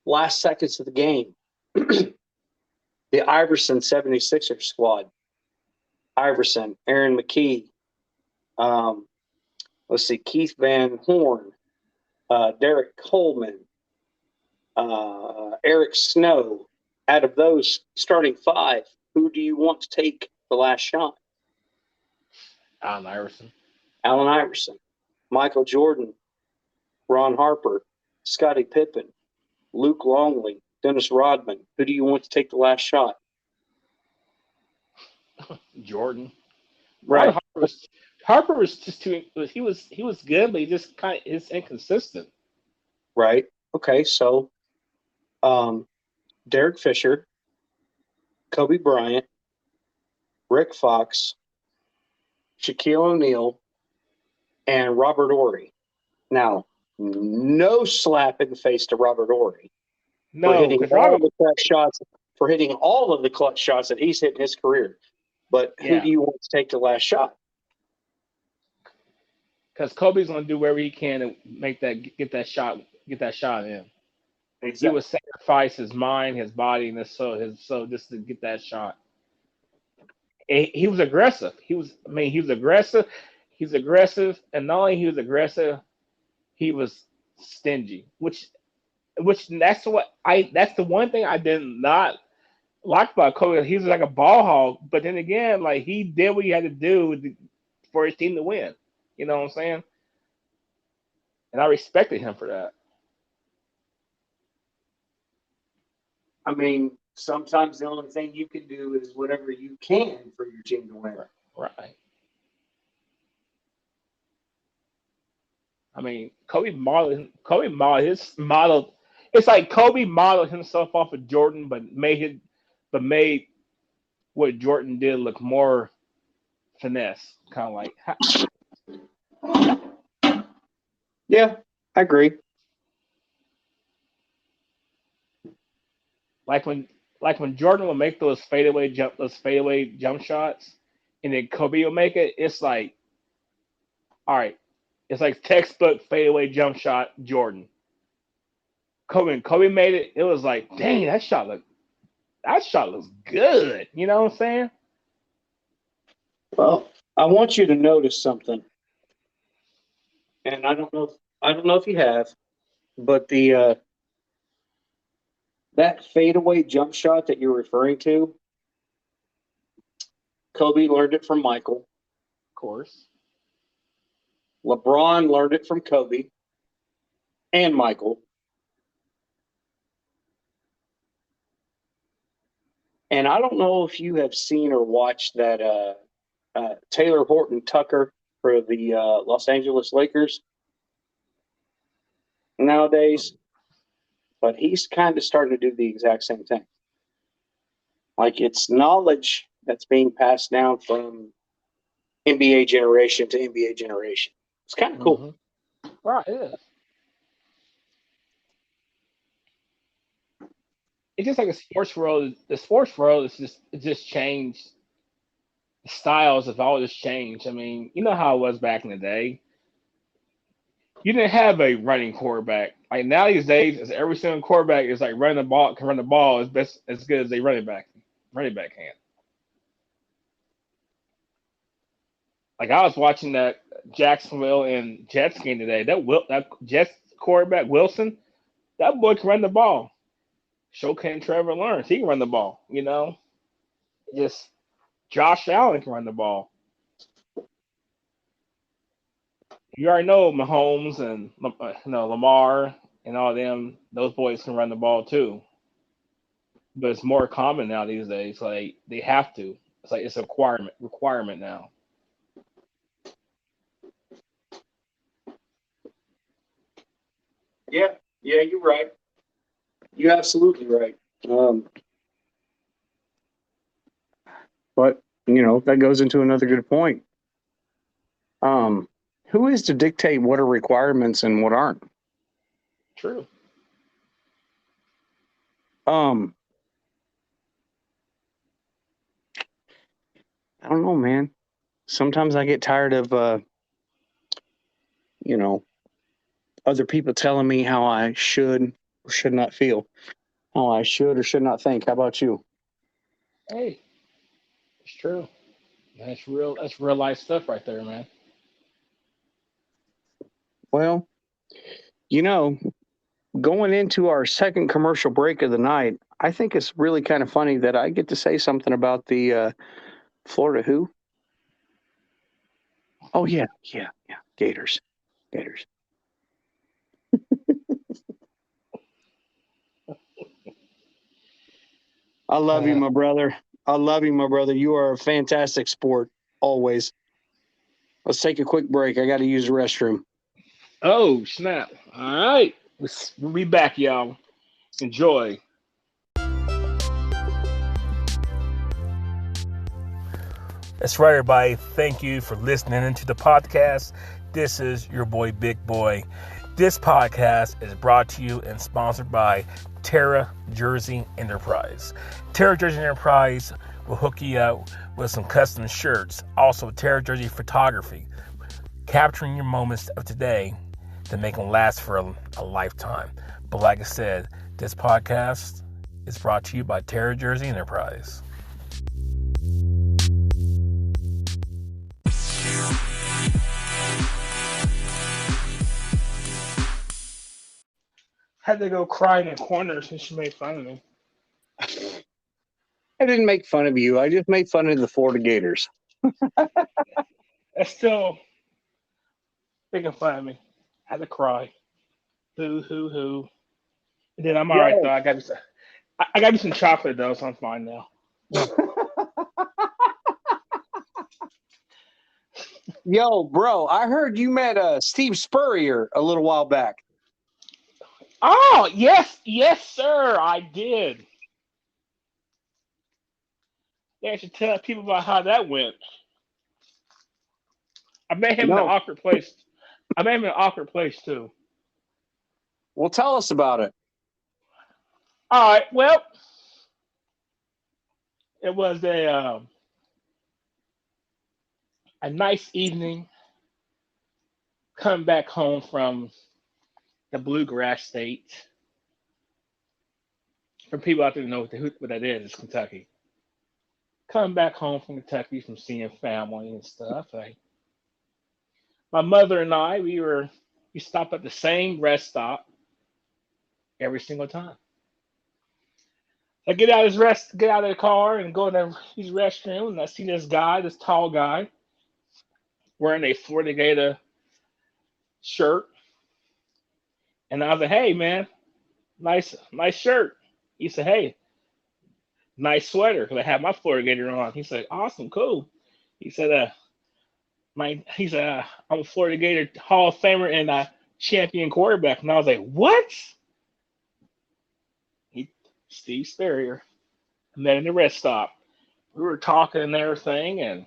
Last seconds of the game. The Iverson 76ers squad. Iverson, Aaron McKee. Keith Van Horn. Derek Coleman. Eric Snow. Out of those starting 5, who do you want to take the last shot? Allen Iverson. Michael Jordan. Ron Harper. Scottie Pippen. Luke Longley. Dennis Rodman. Who do you want to take the last shot? Jordan. Right. Harper was just too. He was good, but he just kind of is inconsistent. right? Okay, so um, Derek Fisher, Kobe Bryant, Rick Fox, Shaquille O'Neal, and Robert Ory. Now, no slap in the face to Robert Ory for No, hitting because all Robert, the clutch shots, for hitting all of the clutch shots that he's hit in his career. But who yeah, do you want to take the last shot? because Kobe's gonna do whatever he can to make that get that shot in. He Exactly. would sacrifice his mind, his body, and his soul just to get that shot. And he was aggressive. He was aggressive. He's aggressive, and not only he was aggressive, he was stingy. Which that's the one thing I did not like about Kobe. He was like a ball hog, but then again, like he did what he had to do for his team to win. You know what I'm saying? And I respected him for that. I mean, sometimes the only thing you can do is whatever you can for your team to win. Right. I mean, Kobe modeled. It's like Kobe modeled himself off of Jordan, but made what Jordan did look more finesse, kind of like Yeah, I agree. like when like when Jordan would make those fadeaway jump shots, and then Kobe would make it. It's like, all right, it's like textbook fadeaway jump shot Jordan. Kobe made it. It was like, dang, that shot looks good. You know what I'm saying? Well, I want you to notice something, and I don't know if you have, but the that fadeaway jump shot that you're referring to, Kobe learned it from Michael. Of course. LeBron learned it from Kobe and Michael. And I don't know if you have seen or watched that Taylor Horton Tucker for the Los Angeles Lakers nowadays, but he's kind of starting to do the exact same thing. Like it's knowledge that's being passed down from NBA generation to NBA generation. It's kind of cool. Right, it is. It's just like the sports world. The sports world is just it just changed. The styles have all just changed. I mean, you know how it was back in the day. You didn't have a running quarterback. Like now these days, it's every single quarterback is like running the ball can run the ball as best as good as a running back can. Like I was watching that Jacksonville and Jets game today. That Jets quarterback Wilson, that boy can run the ball. So can Trevor Lawrence. He can run the ball. Just Josh Allen can run the ball. You already know Mahomes and Lamar and all them. Those boys can run the ball too. But it's more common now these days. Like they have to. It's like it's a requirement now. Yeah, yeah, you're right. You're absolutely right. But that goes into another good point. Um, who is to dictate what are requirements and what aren't? True. Um, I don't know, man. Sometimes I get tired of you know, other people telling me how I should or should not feel, how I should or should not think. How about you? Hey, it's true. That's real. That's real life stuff right there, man. Well, you know, going into our second commercial break of the night, I think it's really kind of funny that I get to say something about the Florida who? Oh yeah, yeah, yeah. Gators. Gators. I love you, Uh, my brother. I love you, my brother. You are a fantastic sport, always. Let's take a quick break. I got to use the restroom. Oh, snap. All right. We'll be back, y'all. Enjoy. That's right, everybody. Thank you for listening into the podcast. This is your boy, Big Boy. This podcast is brought to you and sponsored by Terra Jersey Enterprise. Terra Jersey Enterprise will hook you up with some custom shirts. Also, Terra Jersey Photography, capturing your moments of today to make them last for a lifetime. But like I said, this podcast is brought to you by Terra Jersey Enterprise. Had to go cry in the corner since she made fun of me. I didn't make fun of you. I just made fun of the Florida Gators. That's still making fun of me. Had to cry. Hoo hoo hoo. And then I'm all right though. I got me some chocolate though, so I'm fine now. Yo, bro, I heard you met Steve Spurrier a little while back. Oh, yes, sir, I did. Yeah, I should tell people about how that went. I met him in an awkward place. I met him in an awkward place too. Well, tell us about it. All right. Well, it was a nice evening. Coming back home from the Bluegrass State. For people out there who know what that is, it's Kentucky. Coming back home from Kentucky from seeing family and stuff. My mother and I, we stopped at the same rest stop every single time. I get out of the car and go in his restroom, and I see this tall guy, wearing a Florida Gator shirt. And I was like, "Hey, man, nice shirt." He said, "Hey, nice sweater," because I had my Florida Gator on. He said, "Awesome, cool." He said, I'm a Florida Gator Hall of Famer and a champion quarterback." And I was like, "What?" Steve Spurrier. I met in the rest stop. We were talking and everything, and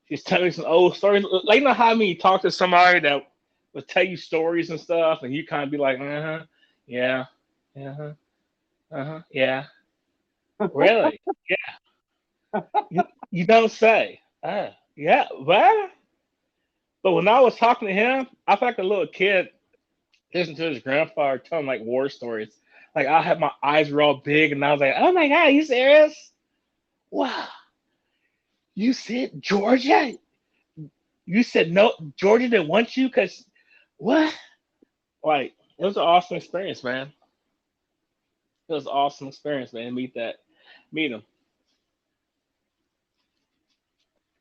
he's telling me some old stories. Like, you know how you talk to somebody that would tell you stories and stuff, and you kind of be like, yeah, yeah. Really? You don't say. Yeah, what? But when I was talking to him, I felt like a little kid listening to his grandfather telling like war stories. Like I had my eyes were all big, and I was like, "Oh my god, are you serious? Wow, you said Georgia? You said no, Georgia didn't want you because what?" Like it was an awesome experience, man. It was an awesome experience, man. Meet him.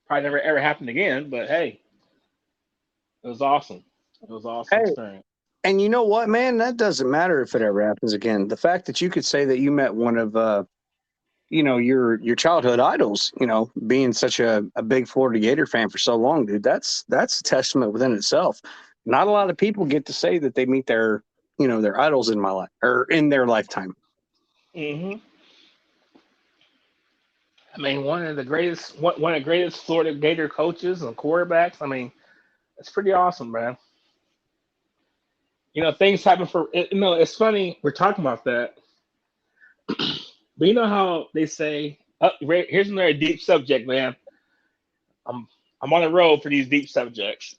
Probably never ever happened again, but hey, it was awesome. It was an awesome Hey, experience. and you know what, man? That doesn't matter if it ever happens again. The fact that you could say that you met one of, your childhood idols, being such a big Florida Gator fan for so long, dude, that's a testament within itself. Not a lot of people get to say that they meet their idols in my life or in their lifetime. Hmm. I mean, one of the greatest Florida Gator coaches and quarterbacks. I mean, it's pretty awesome, man. Things happen it's funny we're talking about that, but you know how they say, here's another deep subject, man. I'm on the road for these deep subjects.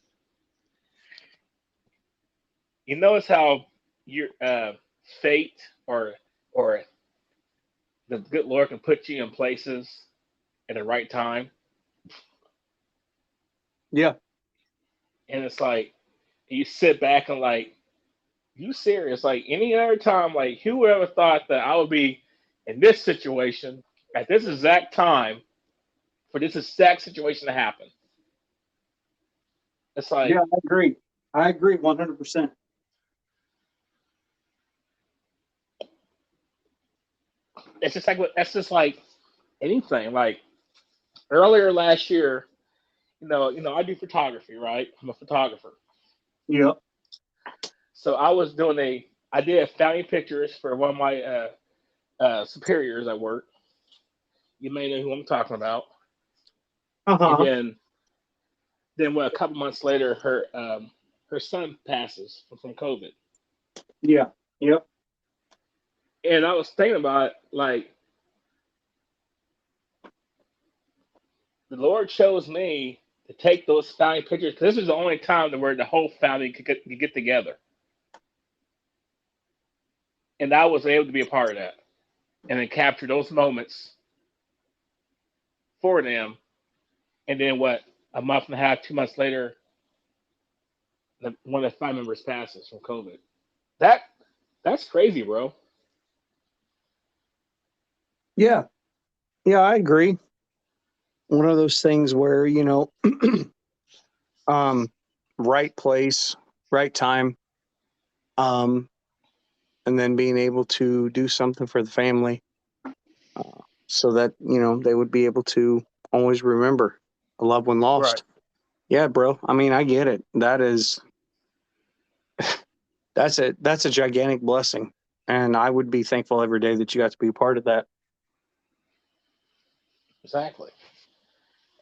You notice how your fate or the good Lord can put you in places at the right time. Yeah. And it's like you sit back and like, you serious? Like any other time, like who ever thought that I would be in this situation at this exact time for this exact situation to happen? It's like, Yeah, I agree. I agree 100%. that's just like anything. Like earlier last year, I do photography, right? I'm a photographer. Yep. So I did family pictures for one of my superiors at work. You may know who I'm talking about. And Uh-huh. then a couple months later, her son passes from COVID. Yeah. Yep. And I was thinking about it, like the Lord chose me to take those family pictures because this was the only time where the whole family could get together, and I was able to be a part of that and then capture those moments for them. And then a month and a half, 2 months later, one of the family members passes from COVID. That that's crazy, bro. Yeah. Yeah, I agree. One of those things where, um, right place, right time, um, and then being able to do something for the family, so that, they would be able to always remember a loved one Right. lost. Yeah, bro. I mean, I get it. That's a gigantic blessing. And I would be thankful every day that you got to be a part of that. Exactly.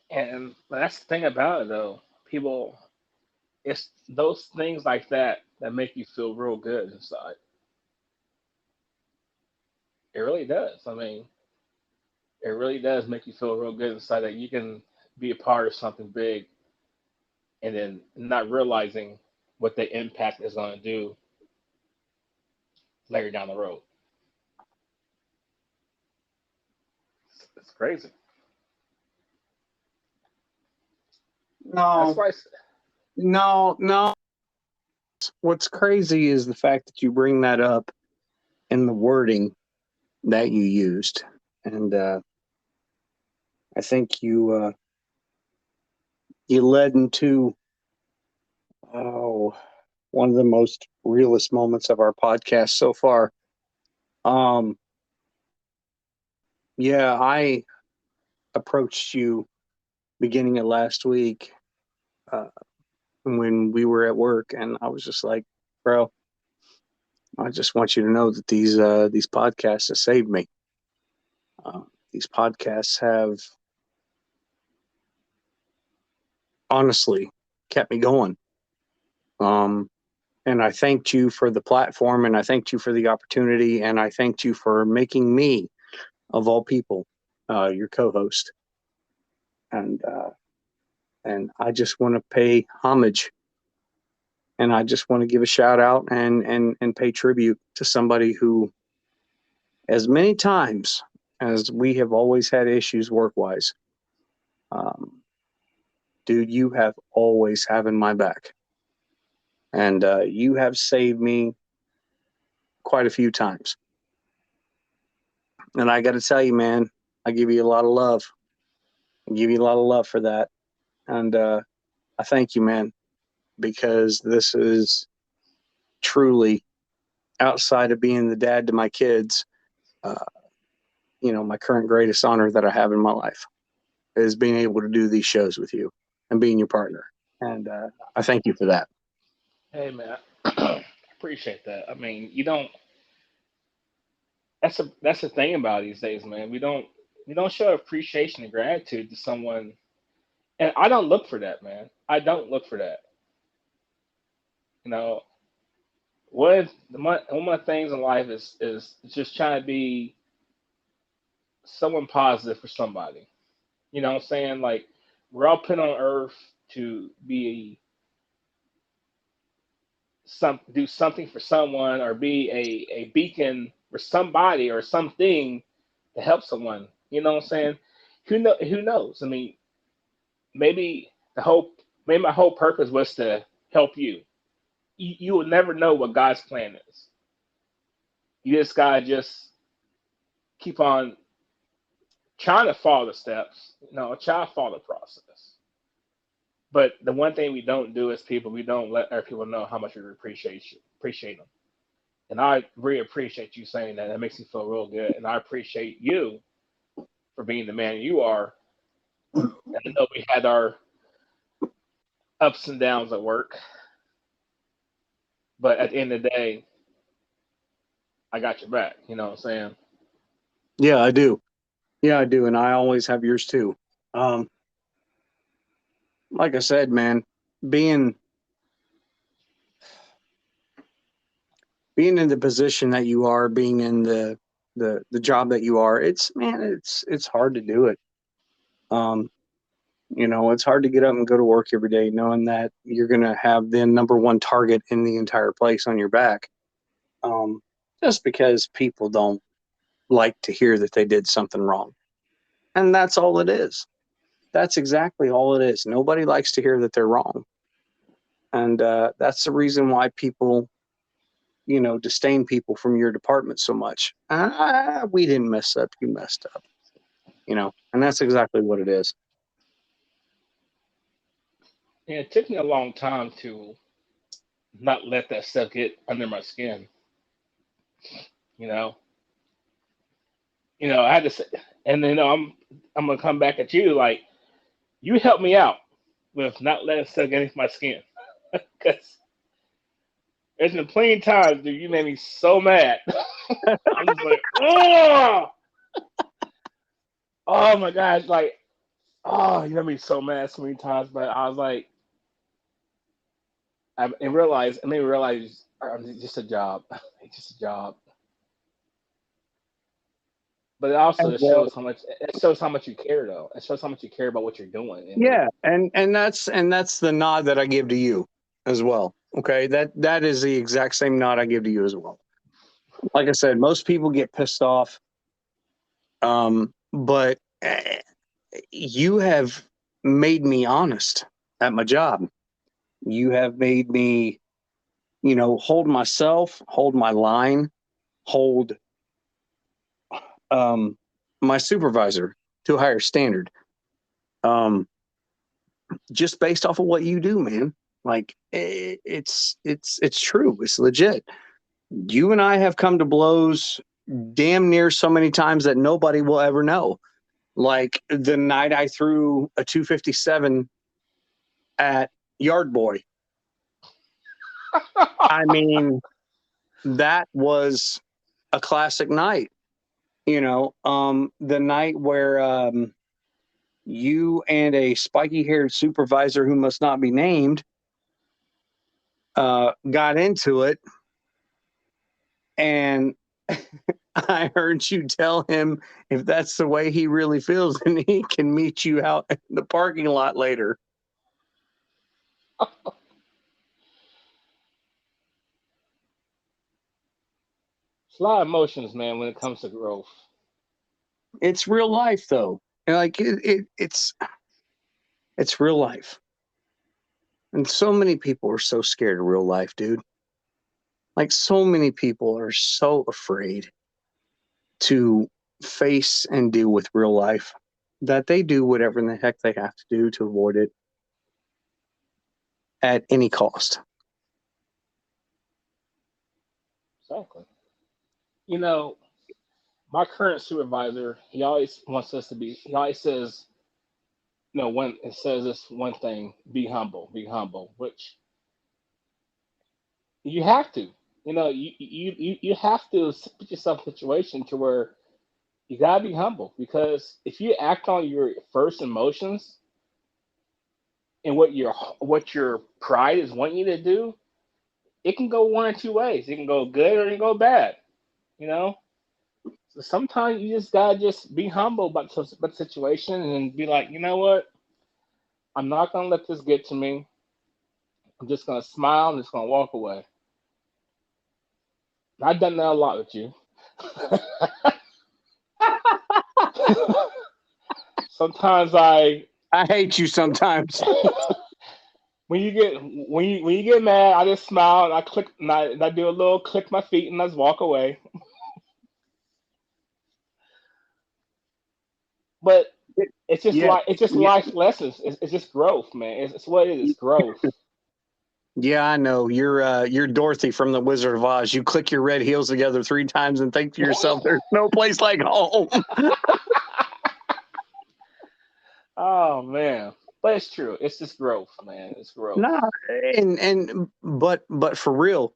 And that's the thing about it, though. People, it's those things like that make you feel real good inside. It really does. I mean, it really does make you feel real good inside that you can be a part of something big and then not realizing what the impact is going to do later down the road. It's crazy. That's No, why. no, no. What's crazy is the fact that you bring that up in the wording that you used. And I think you led into, oh, one of the most realest moments of our podcast so far. Um, yeah, I approached you beginning of last week, uh, when we were at work, and I was just like, bro, I just want you to know that these podcasts have saved me. Uh, these podcasts have honestly kept me going. Um, and I thanked you for the platform, and I thanked you for the opportunity, and I thanked you for making me, of all people, your co-host. And I just want to pay homage, and I just want to give a shout out and pay tribute to somebody who, as many times as we have always had issues work wise, um, dude, you have always having my back, and you have saved me quite a few times. And I got to tell you, man, I give you a lot of love. I give you a lot of love for that, and I thank you, man, because this is truly, outside of being the dad to my kids, uh, my current greatest honor that I have in my life is being able to do these shows with you and being your partner. And I thank you for that. Hey man, I appreciate that. I mean, you don't. That's the thing about these days, man. We don't show appreciation and gratitude to someone, and I don't look for that, man. I don't look for that. You know, one of the things in life is just trying to be someone positive for somebody. You know what I'm saying? Like we're all put on earth to be do something for someone or be a beacon for somebody or something to help someone. You know what I'm saying? Who knows? I mean, maybe maybe my whole purpose was to help you. You will never know what God's plan is. You just gotta just keep on trying to follow the steps, try to follow the process. But the one thing we don't do as people, we don't let our people know how much we appreciate them. And I really appreciate you saying that. That makes me feel real good. And I appreciate you for being the man you are. And I know we had ups and downs at work, but at the end of the day, I got your back. You know what I'm saying? Yeah, I do. Yeah, I do, and I always have yours too. Um, like I said, man, being being in the position that you are, being in the job that you are, it's man, it's hard to do it. Um, it's hard to get up and go to work every day knowing that you're gonna have the number one target in the entire place on your back. Um, just because people don't like to hear that they did something wrong. And that's all it is. That's exactly all it is. Nobody likes to hear that they're wrong. And that's the reason why people, disdain people from your department so much. We didn't mess up. You messed up. And that's exactly what it is. And it took me a long time to not let that stuff get under my skin. You know, I had to say, and then I'm gonna come back at you like you helped me out with not letting stuff get into my skin because there's been plenty of times, dude, you made me so mad. I'm just like, oh, oh my gosh, like, oh, you made me so mad so many times. But I was like, I made me realize it's just a job. It's just a job. But it also And, it shows how much you care though. It shows how much you care about what you're doing. And yeah, and that's the nod that I give to you as well. Okay, that is the exact same nod I give to you as well. Like I said, most people get pissed off, but you have made me honest at my job. You have made me, hold myself, hold my line, hold um, my supervisor to a higher standard. Um, just based off of what you do, man. Like it's true. It's legit. You and I have come to blows damn near so many times that nobody will ever know. Like the night I threw a 257 at Yard Boy. I mean, that was a classic night. The night where you and a spiky haired supervisor who must not be named got into it. And I heard you tell him if that's the way he really feels, then he can meet you out in the parking lot later. it's a lot of emotions, man, when it comes to growth. It's real life, though. And like it's real life. And so many people are so scared of real life, dude. Like so many people are so afraid to face and deal with real life that they do whatever in the heck they have to do to avoid it at any cost. Exactly. You know, my current supervisor, he always wants us to be. He always says, when it says this one thing, be humble, which you have to. You have to put yourself in a situation to where you gotta be humble because if you act on your first emotions and what your pride is wanting you to do, it can go one or two ways. It can go good or it can go bad. You know. So sometimes you just gotta just be humble about the situation and be like, you know what? I'm not gonna let this get to me. I'm just gonna smile and just gonna walk away. I've done that a lot with you. Sometimes I hate you sometimes. when you get mad, I just smile and I click and I do a little click my feet and I just walk away. But it's just Yeah. like it's just Yeah. life lessons. It's just growth, man. It's what it is. It's growth. Yeah, I know. You're Dorothy from the Wizard of Oz. You click your red heels together 3 times and think to yourself, "There's no place like home." Oh man. But it's true. It's just growth, man. It's growth. Nah, but for real,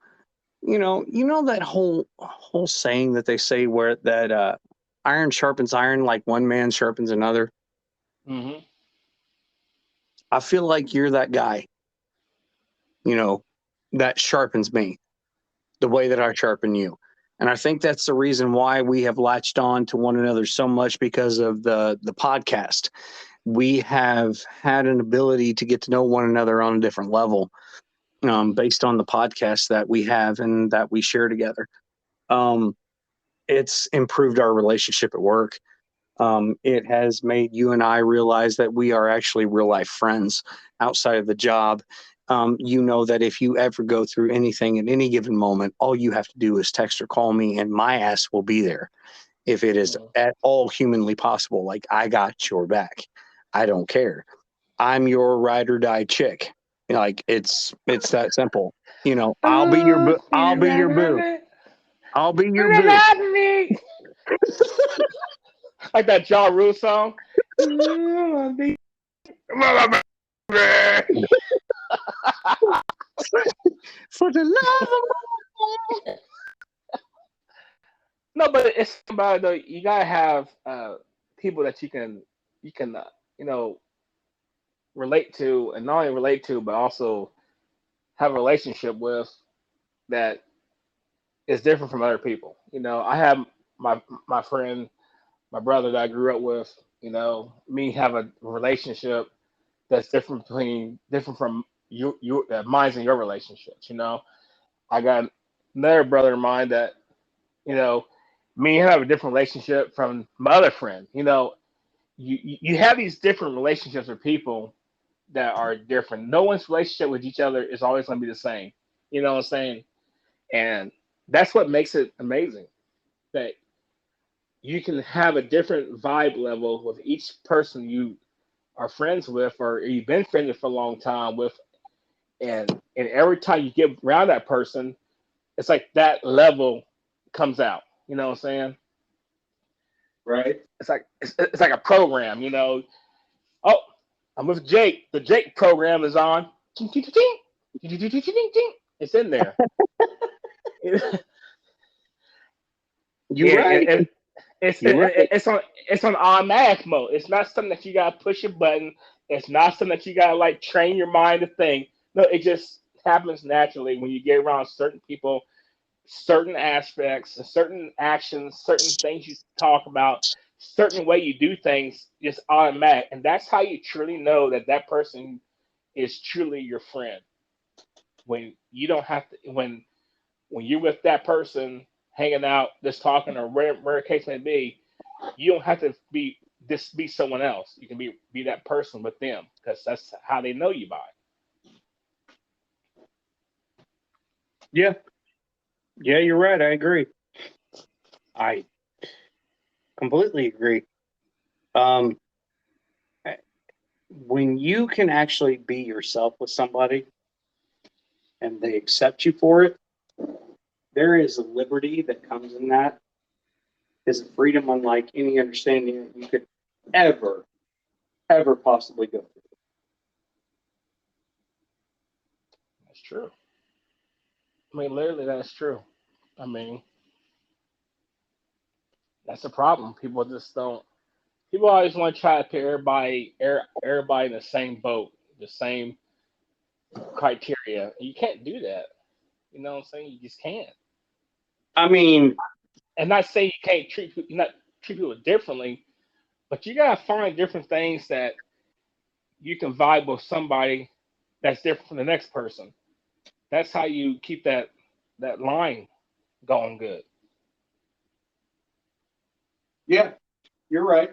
that whole saying that they say where that iron sharpens iron like one man sharpens another. Hmm. I feel like you're that guy, that sharpens me the way that I sharpen you. And I think that's the reason why we have latched on to one another so much because of the podcast. We have had an ability to get to know one another on a different level, based on the podcast that we have and that we share together. Um, it's improved our relationship at work. It has made you and I realize that we are actually real life friends outside of the job. You know that if you ever go through anything at any given moment, all you have to do is text or call me, and my ass will be there if it is at all humanly possible. Like, I got your back. I don't care. I'm your ride or die chick. Like, it's that simple. I'll be your boo. I'll be your boo. I'll be your boo. Like that Ja Rule song. For the love of No, but it's about though. You gotta have people that you can you know relate to, and not only relate to, but also have a relationship with that is different from other people. I have my friend, my brother that I grew up with. Me have a relationship that's different from mine's and your relationships. I got another brother of mine that you know me and him have a different relationship from my other friend. You have these different relationships with people that are different. No one's relationship with each other is always going to be the same. You know what I'm saying? And that's what makes it amazing that you can have a different vibe level with each person you are friends with or you've been friends with for a long time with, and every time you get around that person, it's like that level comes out. You know what I'm saying? right. It's like a program. Oh, I'm with Jake. The Jake program is on. Ching, ching, ching, ching. Ching, ching, ching, ching, ching, ching. It's in there. Yeah, You're right. it's You're right. it's on automatic mode. It's not something that you gotta push a button. It's not something that you gotta like train your mind to think. No, it just happens naturally when you get around certain people, certain aspects, certain actions, certain things you talk about, certain way you do things, just automatic, and that's how you truly know that that person is truly your friend. When you don't have to, when you're with that person, hanging out, just talking, or where case may be, you don't have to be someone else. You can be that person with them because that's how they know you by. Yeah. Yeah, you're right. I agree. I completely agree. Um, when you can actually be yourself with somebody and they accept you for it, there is a liberty that comes in that. Is a freedom unlike any understanding that you could ever, ever possibly go through. That's true. I mean, literally, that's true. I mean, that's a problem. People just don't. People always want to try to put everybody in the same boat, the same criteria. You can't do that. You know what I'm saying? You just can't. I mean, And not say you can't not treat people differently, but you gotta find different things that you can vibe with somebody that's different from the next person. That's how you keep that line going good. yeah, you're right.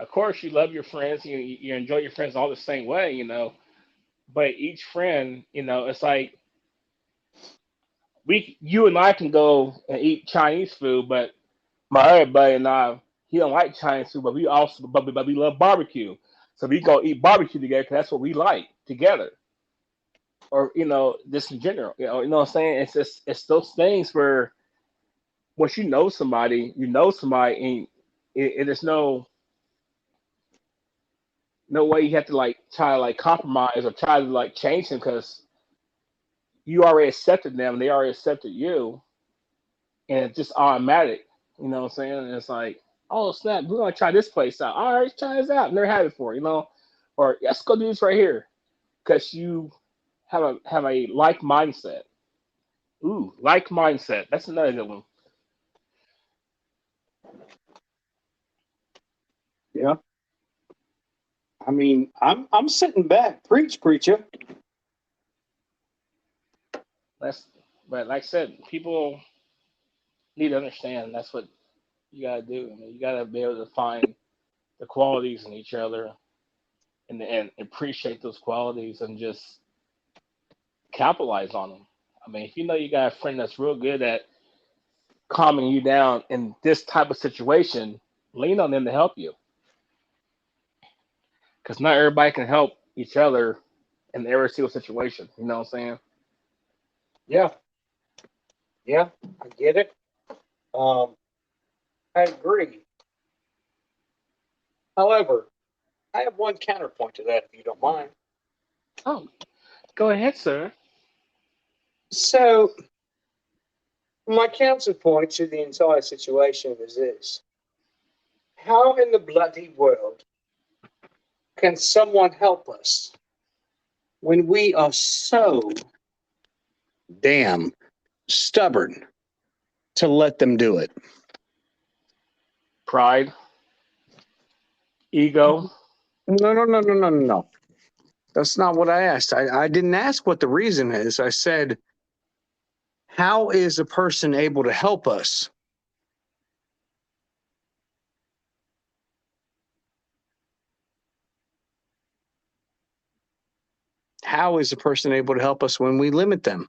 Of course, you love your friends. You enjoy your friends all the same way, But each friend, it's like you and I can go and eat Chinese food, but my other buddy and I, he don't like Chinese food, but we love barbecue. So we go eat barbecue together because that's what we like together. Or just in general, what I'm saying. It's those things where once you know somebody, and it is no way you have to like try to like compromise or try to like change them because you already accepted them, they already accepted you, and it's just automatic. You know what I'm saying? And it's like, oh snap, we're gonna try this place out. All right, try this out. Never had it before, you know, or let's go do this right here because you have a like mindset. Ooh, like mindset. That's another good one. Yeah. I mean, I'm sitting back. Preach, preacher. That's but like I said, people need to understand that's what you gotta do. I mean, you gotta be able to find the qualities in each other and appreciate those qualities and just capitalize on them. I mean, if you know you got a friend that's real good at calming you down in this type of situation, lean on them to help you because not everybody can help each other in every single situation. You know what I'm saying? Yeah, yeah, I get it. Um, I agree. However, I have one counterpoint to that, if you don't mind. Oh, go ahead, sir. So, my counterpoint to the entire situation is this: how in the bloody world can someone help us when we are so damn stubborn to let them do it? Pride, ego. No, no, no, no, no, no, no. That's not what I asked. I didn't ask what the reason is. I said, how is a person able to help us? How is a person able to help us when we limit them?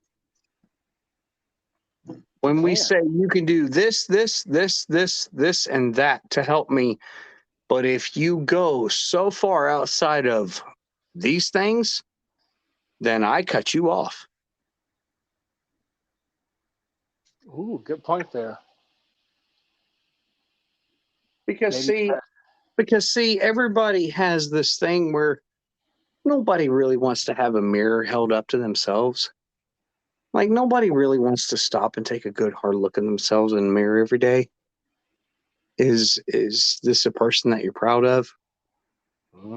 When we Can. say you can do this, and that to help me, but if you go so far outside of these things, then I cut you off. Ooh, good point there. Because Maybe. see, because see, everybody has this thing where nobody really wants to have a mirror held up to themselves. Like nobody really wants to stop and take a good hard look at themselves in the mirror every day. Is this a person that you're proud of?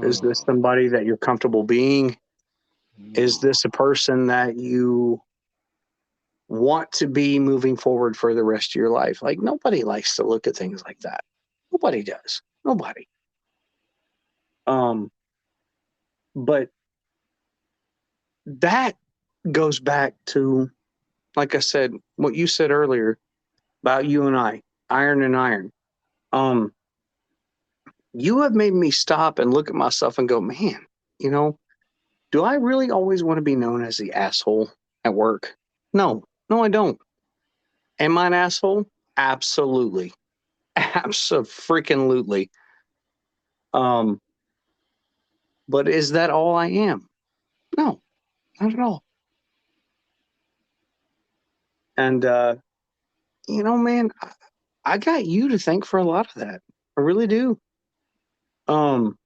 Is this Mm, somebody that you're comfortable being? Is mm. this a person that you want to be moving forward for the rest of your life? Like nobody likes to look at things like that. Nobody does. Nobody. Um, but that goes back to, like I said, what you said earlier about you and I, iron and iron. Um, you have made me stop and look at myself and go, man, you know, do I really always want to be known as the asshole at work? No, no, I don't. Am I an asshole? Absolutely. Absolutely. Um, but is that all I am? No, not at all. And, man, I got you to thank for a lot of that. I really do. Um,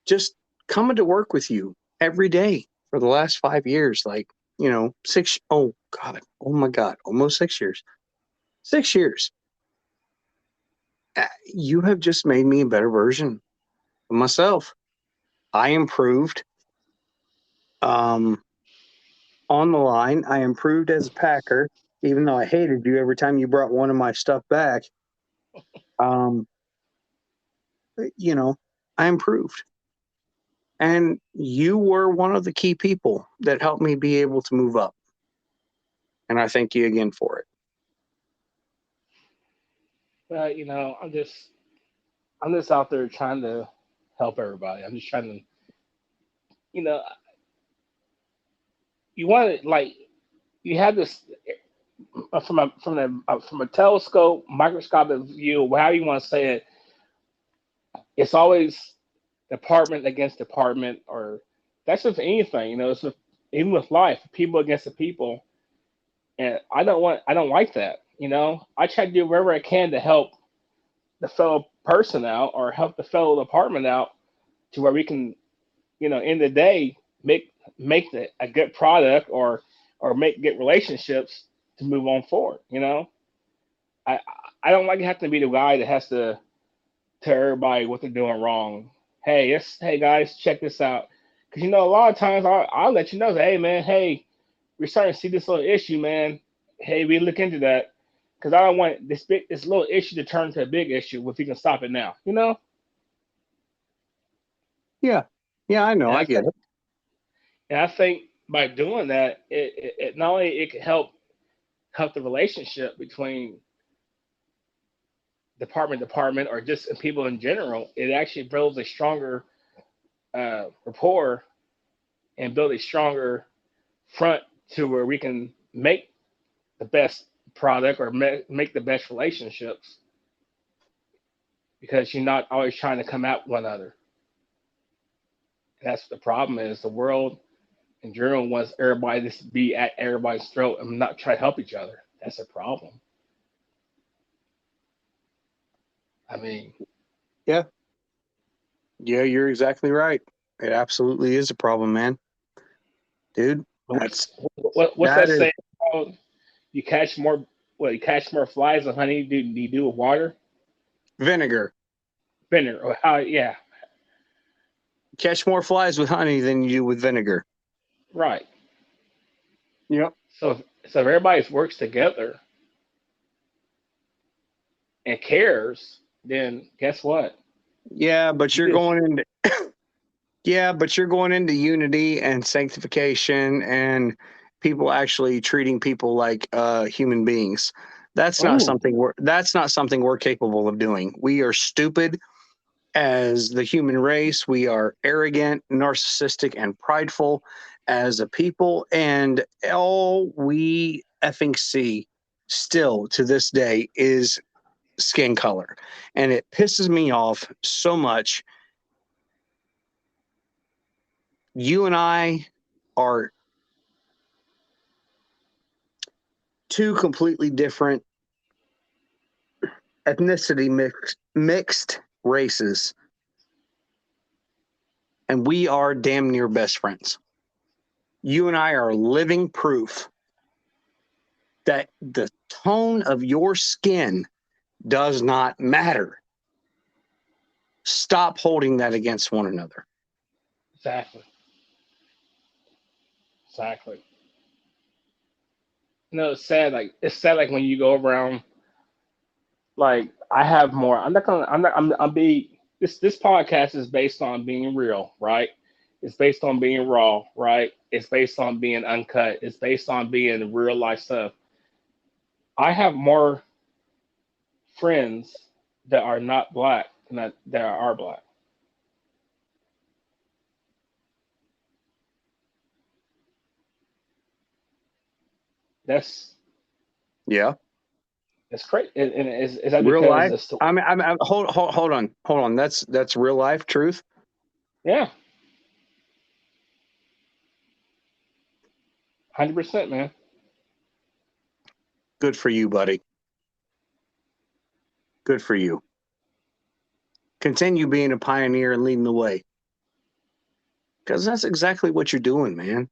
just coming to work with you every day for the last 5 years, like, oh God, oh my God, almost 6 years. 6 years. You have just made me a better version of myself. I improved. Um, on the line, I improved as a Packer, even though I hated you every time you brought one of my stuff back. Um, you know, I improved. And you were one of the key people that helped me be able to move up. And I thank you again for it. But I'm just out there trying to help everybody. I'm just trying to, you know, you want to like you have this from a telescope, microscopic view, however you want to say it. It's always department against department, or that's with anything. It's even with life, people against the people, and I don't like that. I try to do whatever I can to help the fellow person out or help the fellow department out to where we can, in the day make a good product or make good relationships to move on forward. I I don't like having to be the guy that has to tell everybody what they're doing wrong. Hey guys, check this out. Because a lot of times I'll let you know that, hey man, hey, we're starting to see this little issue, man. Hey, we look into that because I don't want this little issue to turn to a big issue if we can stop it now. Yeah. Yeah, I know. And I I get think it. and I think by doing that, it not only it can help the relationship between department or just people in general, it actually builds a stronger rapport and build a stronger front to where we can make the best product or make the best relationships because you're not always trying to come at one another. And that's what the problem is. The world in general wants everybody to be at everybody's throat and not try to help each other. That's a problem. I mean, Yeah. Yeah, you're exactly right. It absolutely is a problem, man. Dude, what's that's what's that that is saying called? You catch more you catch more flies with honey than you do with water. vinegar. Vinegar, or how? Yeah, Catch more flies with honey than you do with vinegar. right. Yep. So if everybody works together and cares, then guess what? Yeah, but You you're just going into unity and sanctification and people actually treating people like human beings. oh, That's not something we're capable of doing. We are stupid as the human race. We are arrogant, narcissistic, and prideful as a people. And all we effing see still to this day is skin color. And it pisses me off so much. You and I are two completely different ethnicity mixed races, and we are damn near best friends. You and I are living proof that the tone of your skin does not matter. Stop holding that against one another. exactly, exactly. It's sad. Like when you go around. Like I have more. I'm not gonna. I'm not. I'm be. This podcast is based on being real, right? It's based on being raw, right? It's based on being uncut. It's based on being real life stuff. I have more friends that are not black than that are black. That's Yeah, that's crazy. And is that real because life. it's the, Hold on. That's real life truth. yeah, 100%, man. Good for you, buddy. Good for you. Continue being a pioneer and leading the way, because that's exactly what you're doing, man.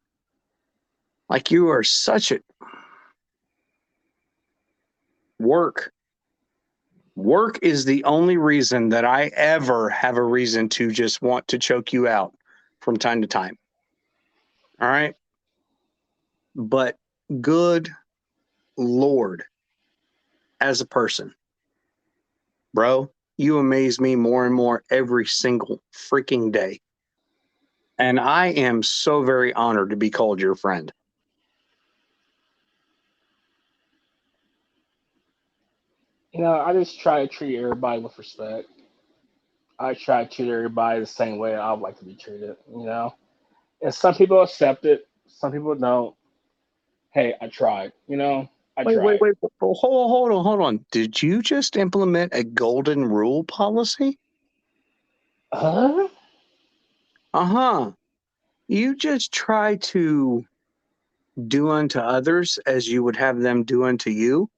Like you are such a work. Work is the only reason that I ever have a reason to just want to choke you out from time to time. All right. But good Lord, as a person, bro, you amaze me more and more every single freaking day. And I am so very honored to be called your friend. I just try to treat everybody with respect. I try to treat everybody the same way I would like to be treated. And some people accept it, some people don't. Hey, I tried. I tried. Wait. Hold on. Did you just implement a golden rule policy? Huh? Uh huh. You just try to do unto others as you would have them do unto you.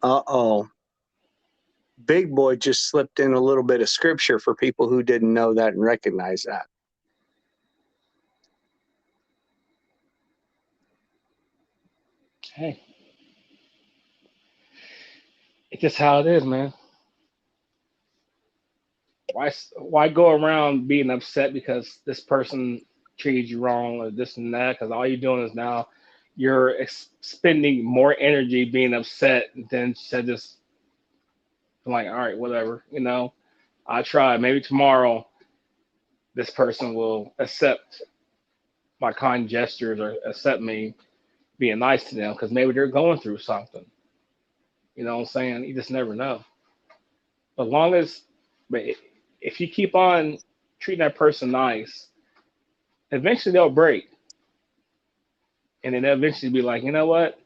Uh oh. Big Boy just slipped in a little bit of scripture for people who didn't know that and recognize that. Hey, it's just how it is, man. Why go around being upset because this person treated you wrong or this and that? Because all you're doing is now you're spending more energy being upset than to just like, all right, whatever. I tried. Maybe tomorrow this person will accept my kind gestures or accept me being nice to them because maybe they're going through something. You know what I'm saying? You just never know. As long as, but if you keep on treating that person nice, eventually they'll break, and then they'll eventually be like, you know what?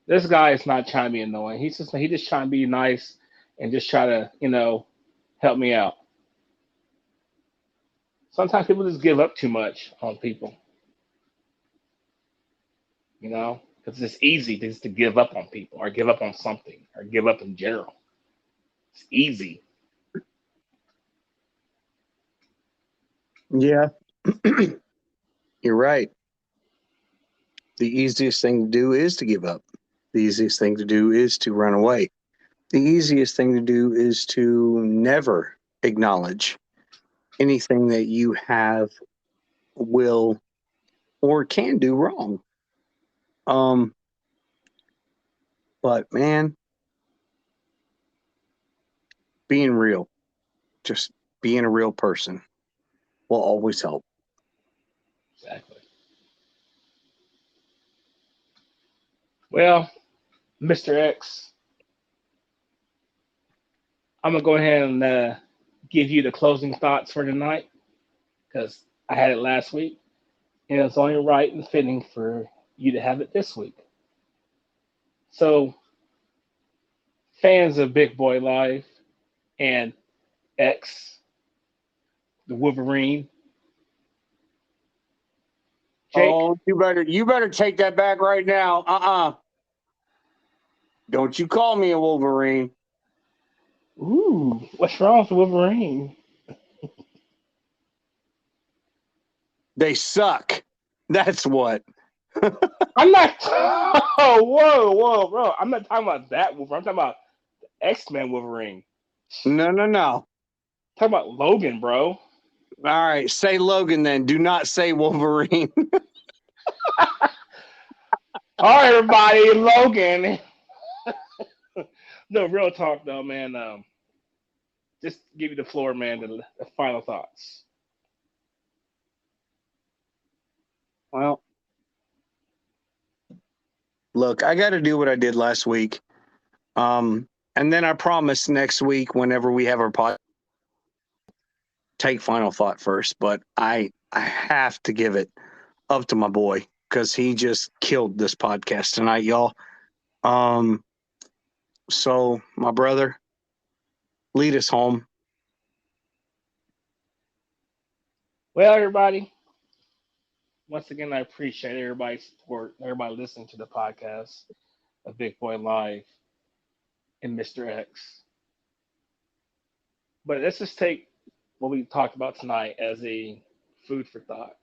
This guy is not trying to be annoying. He just trying to be nice and just try to help me out. Sometimes people just give up too much on people, because it's easy just to give up on people or give up on something or give up in general. It's easy. Yeah, you're right. The easiest thing to do is to give up. The easiest thing to do is to run away. The easiest thing to do is to never acknowledge anything that you have, will, or can do wrong. Um, but man, being real, just being a real person will always help. Exactly. Well, Mr. X, I'm gonna go ahead and give you the closing thoughts for tonight because I had it last week, and it's only right and fitting for you to have it this week. So, fans of Big Boy Live and X, the Wolverine, Jake. Oh, you better take that back right now. Don't you call me a Wolverine. Ooh, what's wrong with Wolverine? They suck. That's what. I'm not. Oh, whoa, whoa, bro! I'm not talking about that Wolverine. I'm talking about X-Men Wolverine. No, no, no. I'm talking about Logan, bro. All right, say Logan then. Do not say Wolverine. All right, everybody, Logan. No, real talk though, man. Just give you the floor, man. The final thoughts. Well, look, I got to do what I did last week. And then I promise next week, whenever we have our podcast, take final thought first. But I have to give it up to my boy because he just killed this podcast tonight, y'all. Um, so my brother, lead us home. Well, everybody, once again, I appreciate everybody's support, everybody listening to the podcast of Big Boy Live and Mr. X. But let's just take what we talked about tonight as a food for thought.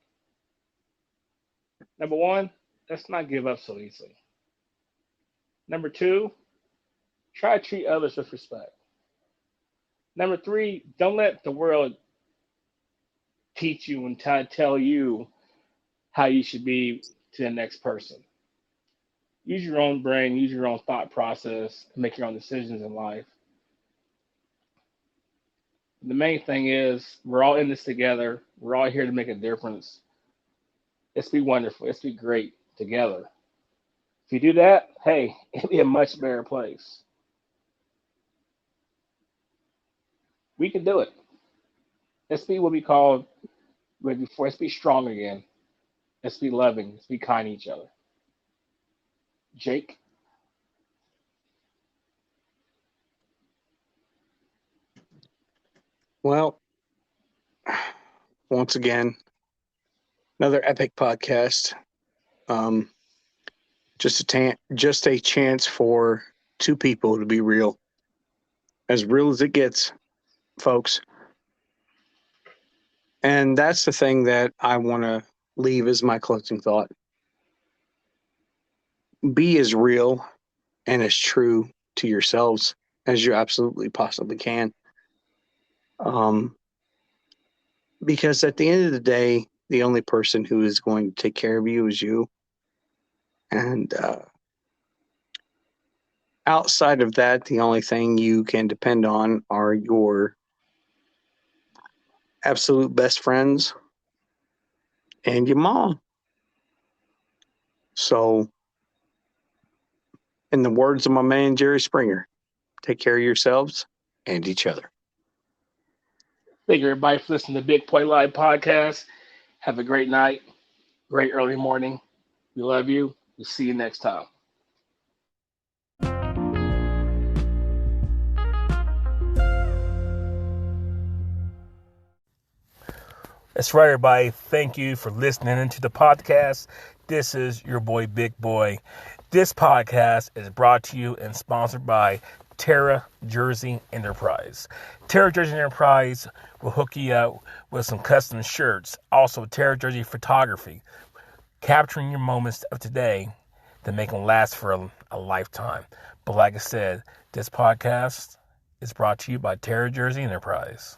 Number one, let's not give up so easily. Number two, try to treat others with respect. Number three, don't let the world teach you and tell you how you should be to the next person. Use your own brain, use your own thought process, to make your own decisions in life. The main thing is we're all in this together. We're all here to make a difference. Let's be wonderful. Let's be great together. If you do that, hey, it'll be a much better place. We can do it. Let's be what we called before. Let's be strong again. Let's be loving. Let's be kind to each other. Jake. Well, once again, another epic podcast. Um, just a chance for two people to be real. as real as it gets, folks. And that's the thing that I want to leave as my closing thought. Be as real and as true to yourselves as you absolutely possibly can. Because at the end of the day, the only person who is going to take care of you is you. And outside of that, the only thing you can depend on are your absolute best friends and your mom. So, in the words of my man, Jerry Springer, take care of yourselves and each other. Thank you, everybody, for listening to Big Boy Live podcast. Have a great night, great early morning. We love you. We'll see you next time. That's right, everybody. Thank you for listening to the podcast. This is your boy, Big Boy. This podcast is brought to you and sponsored by Terra Jersey Enterprise. Terra Jersey Enterprise will hook you up with some custom shirts. Also, Terra Jersey Photography, capturing your moments of today to make them last for a lifetime. But like I said, this podcast is brought to you by Terra Jersey Enterprise.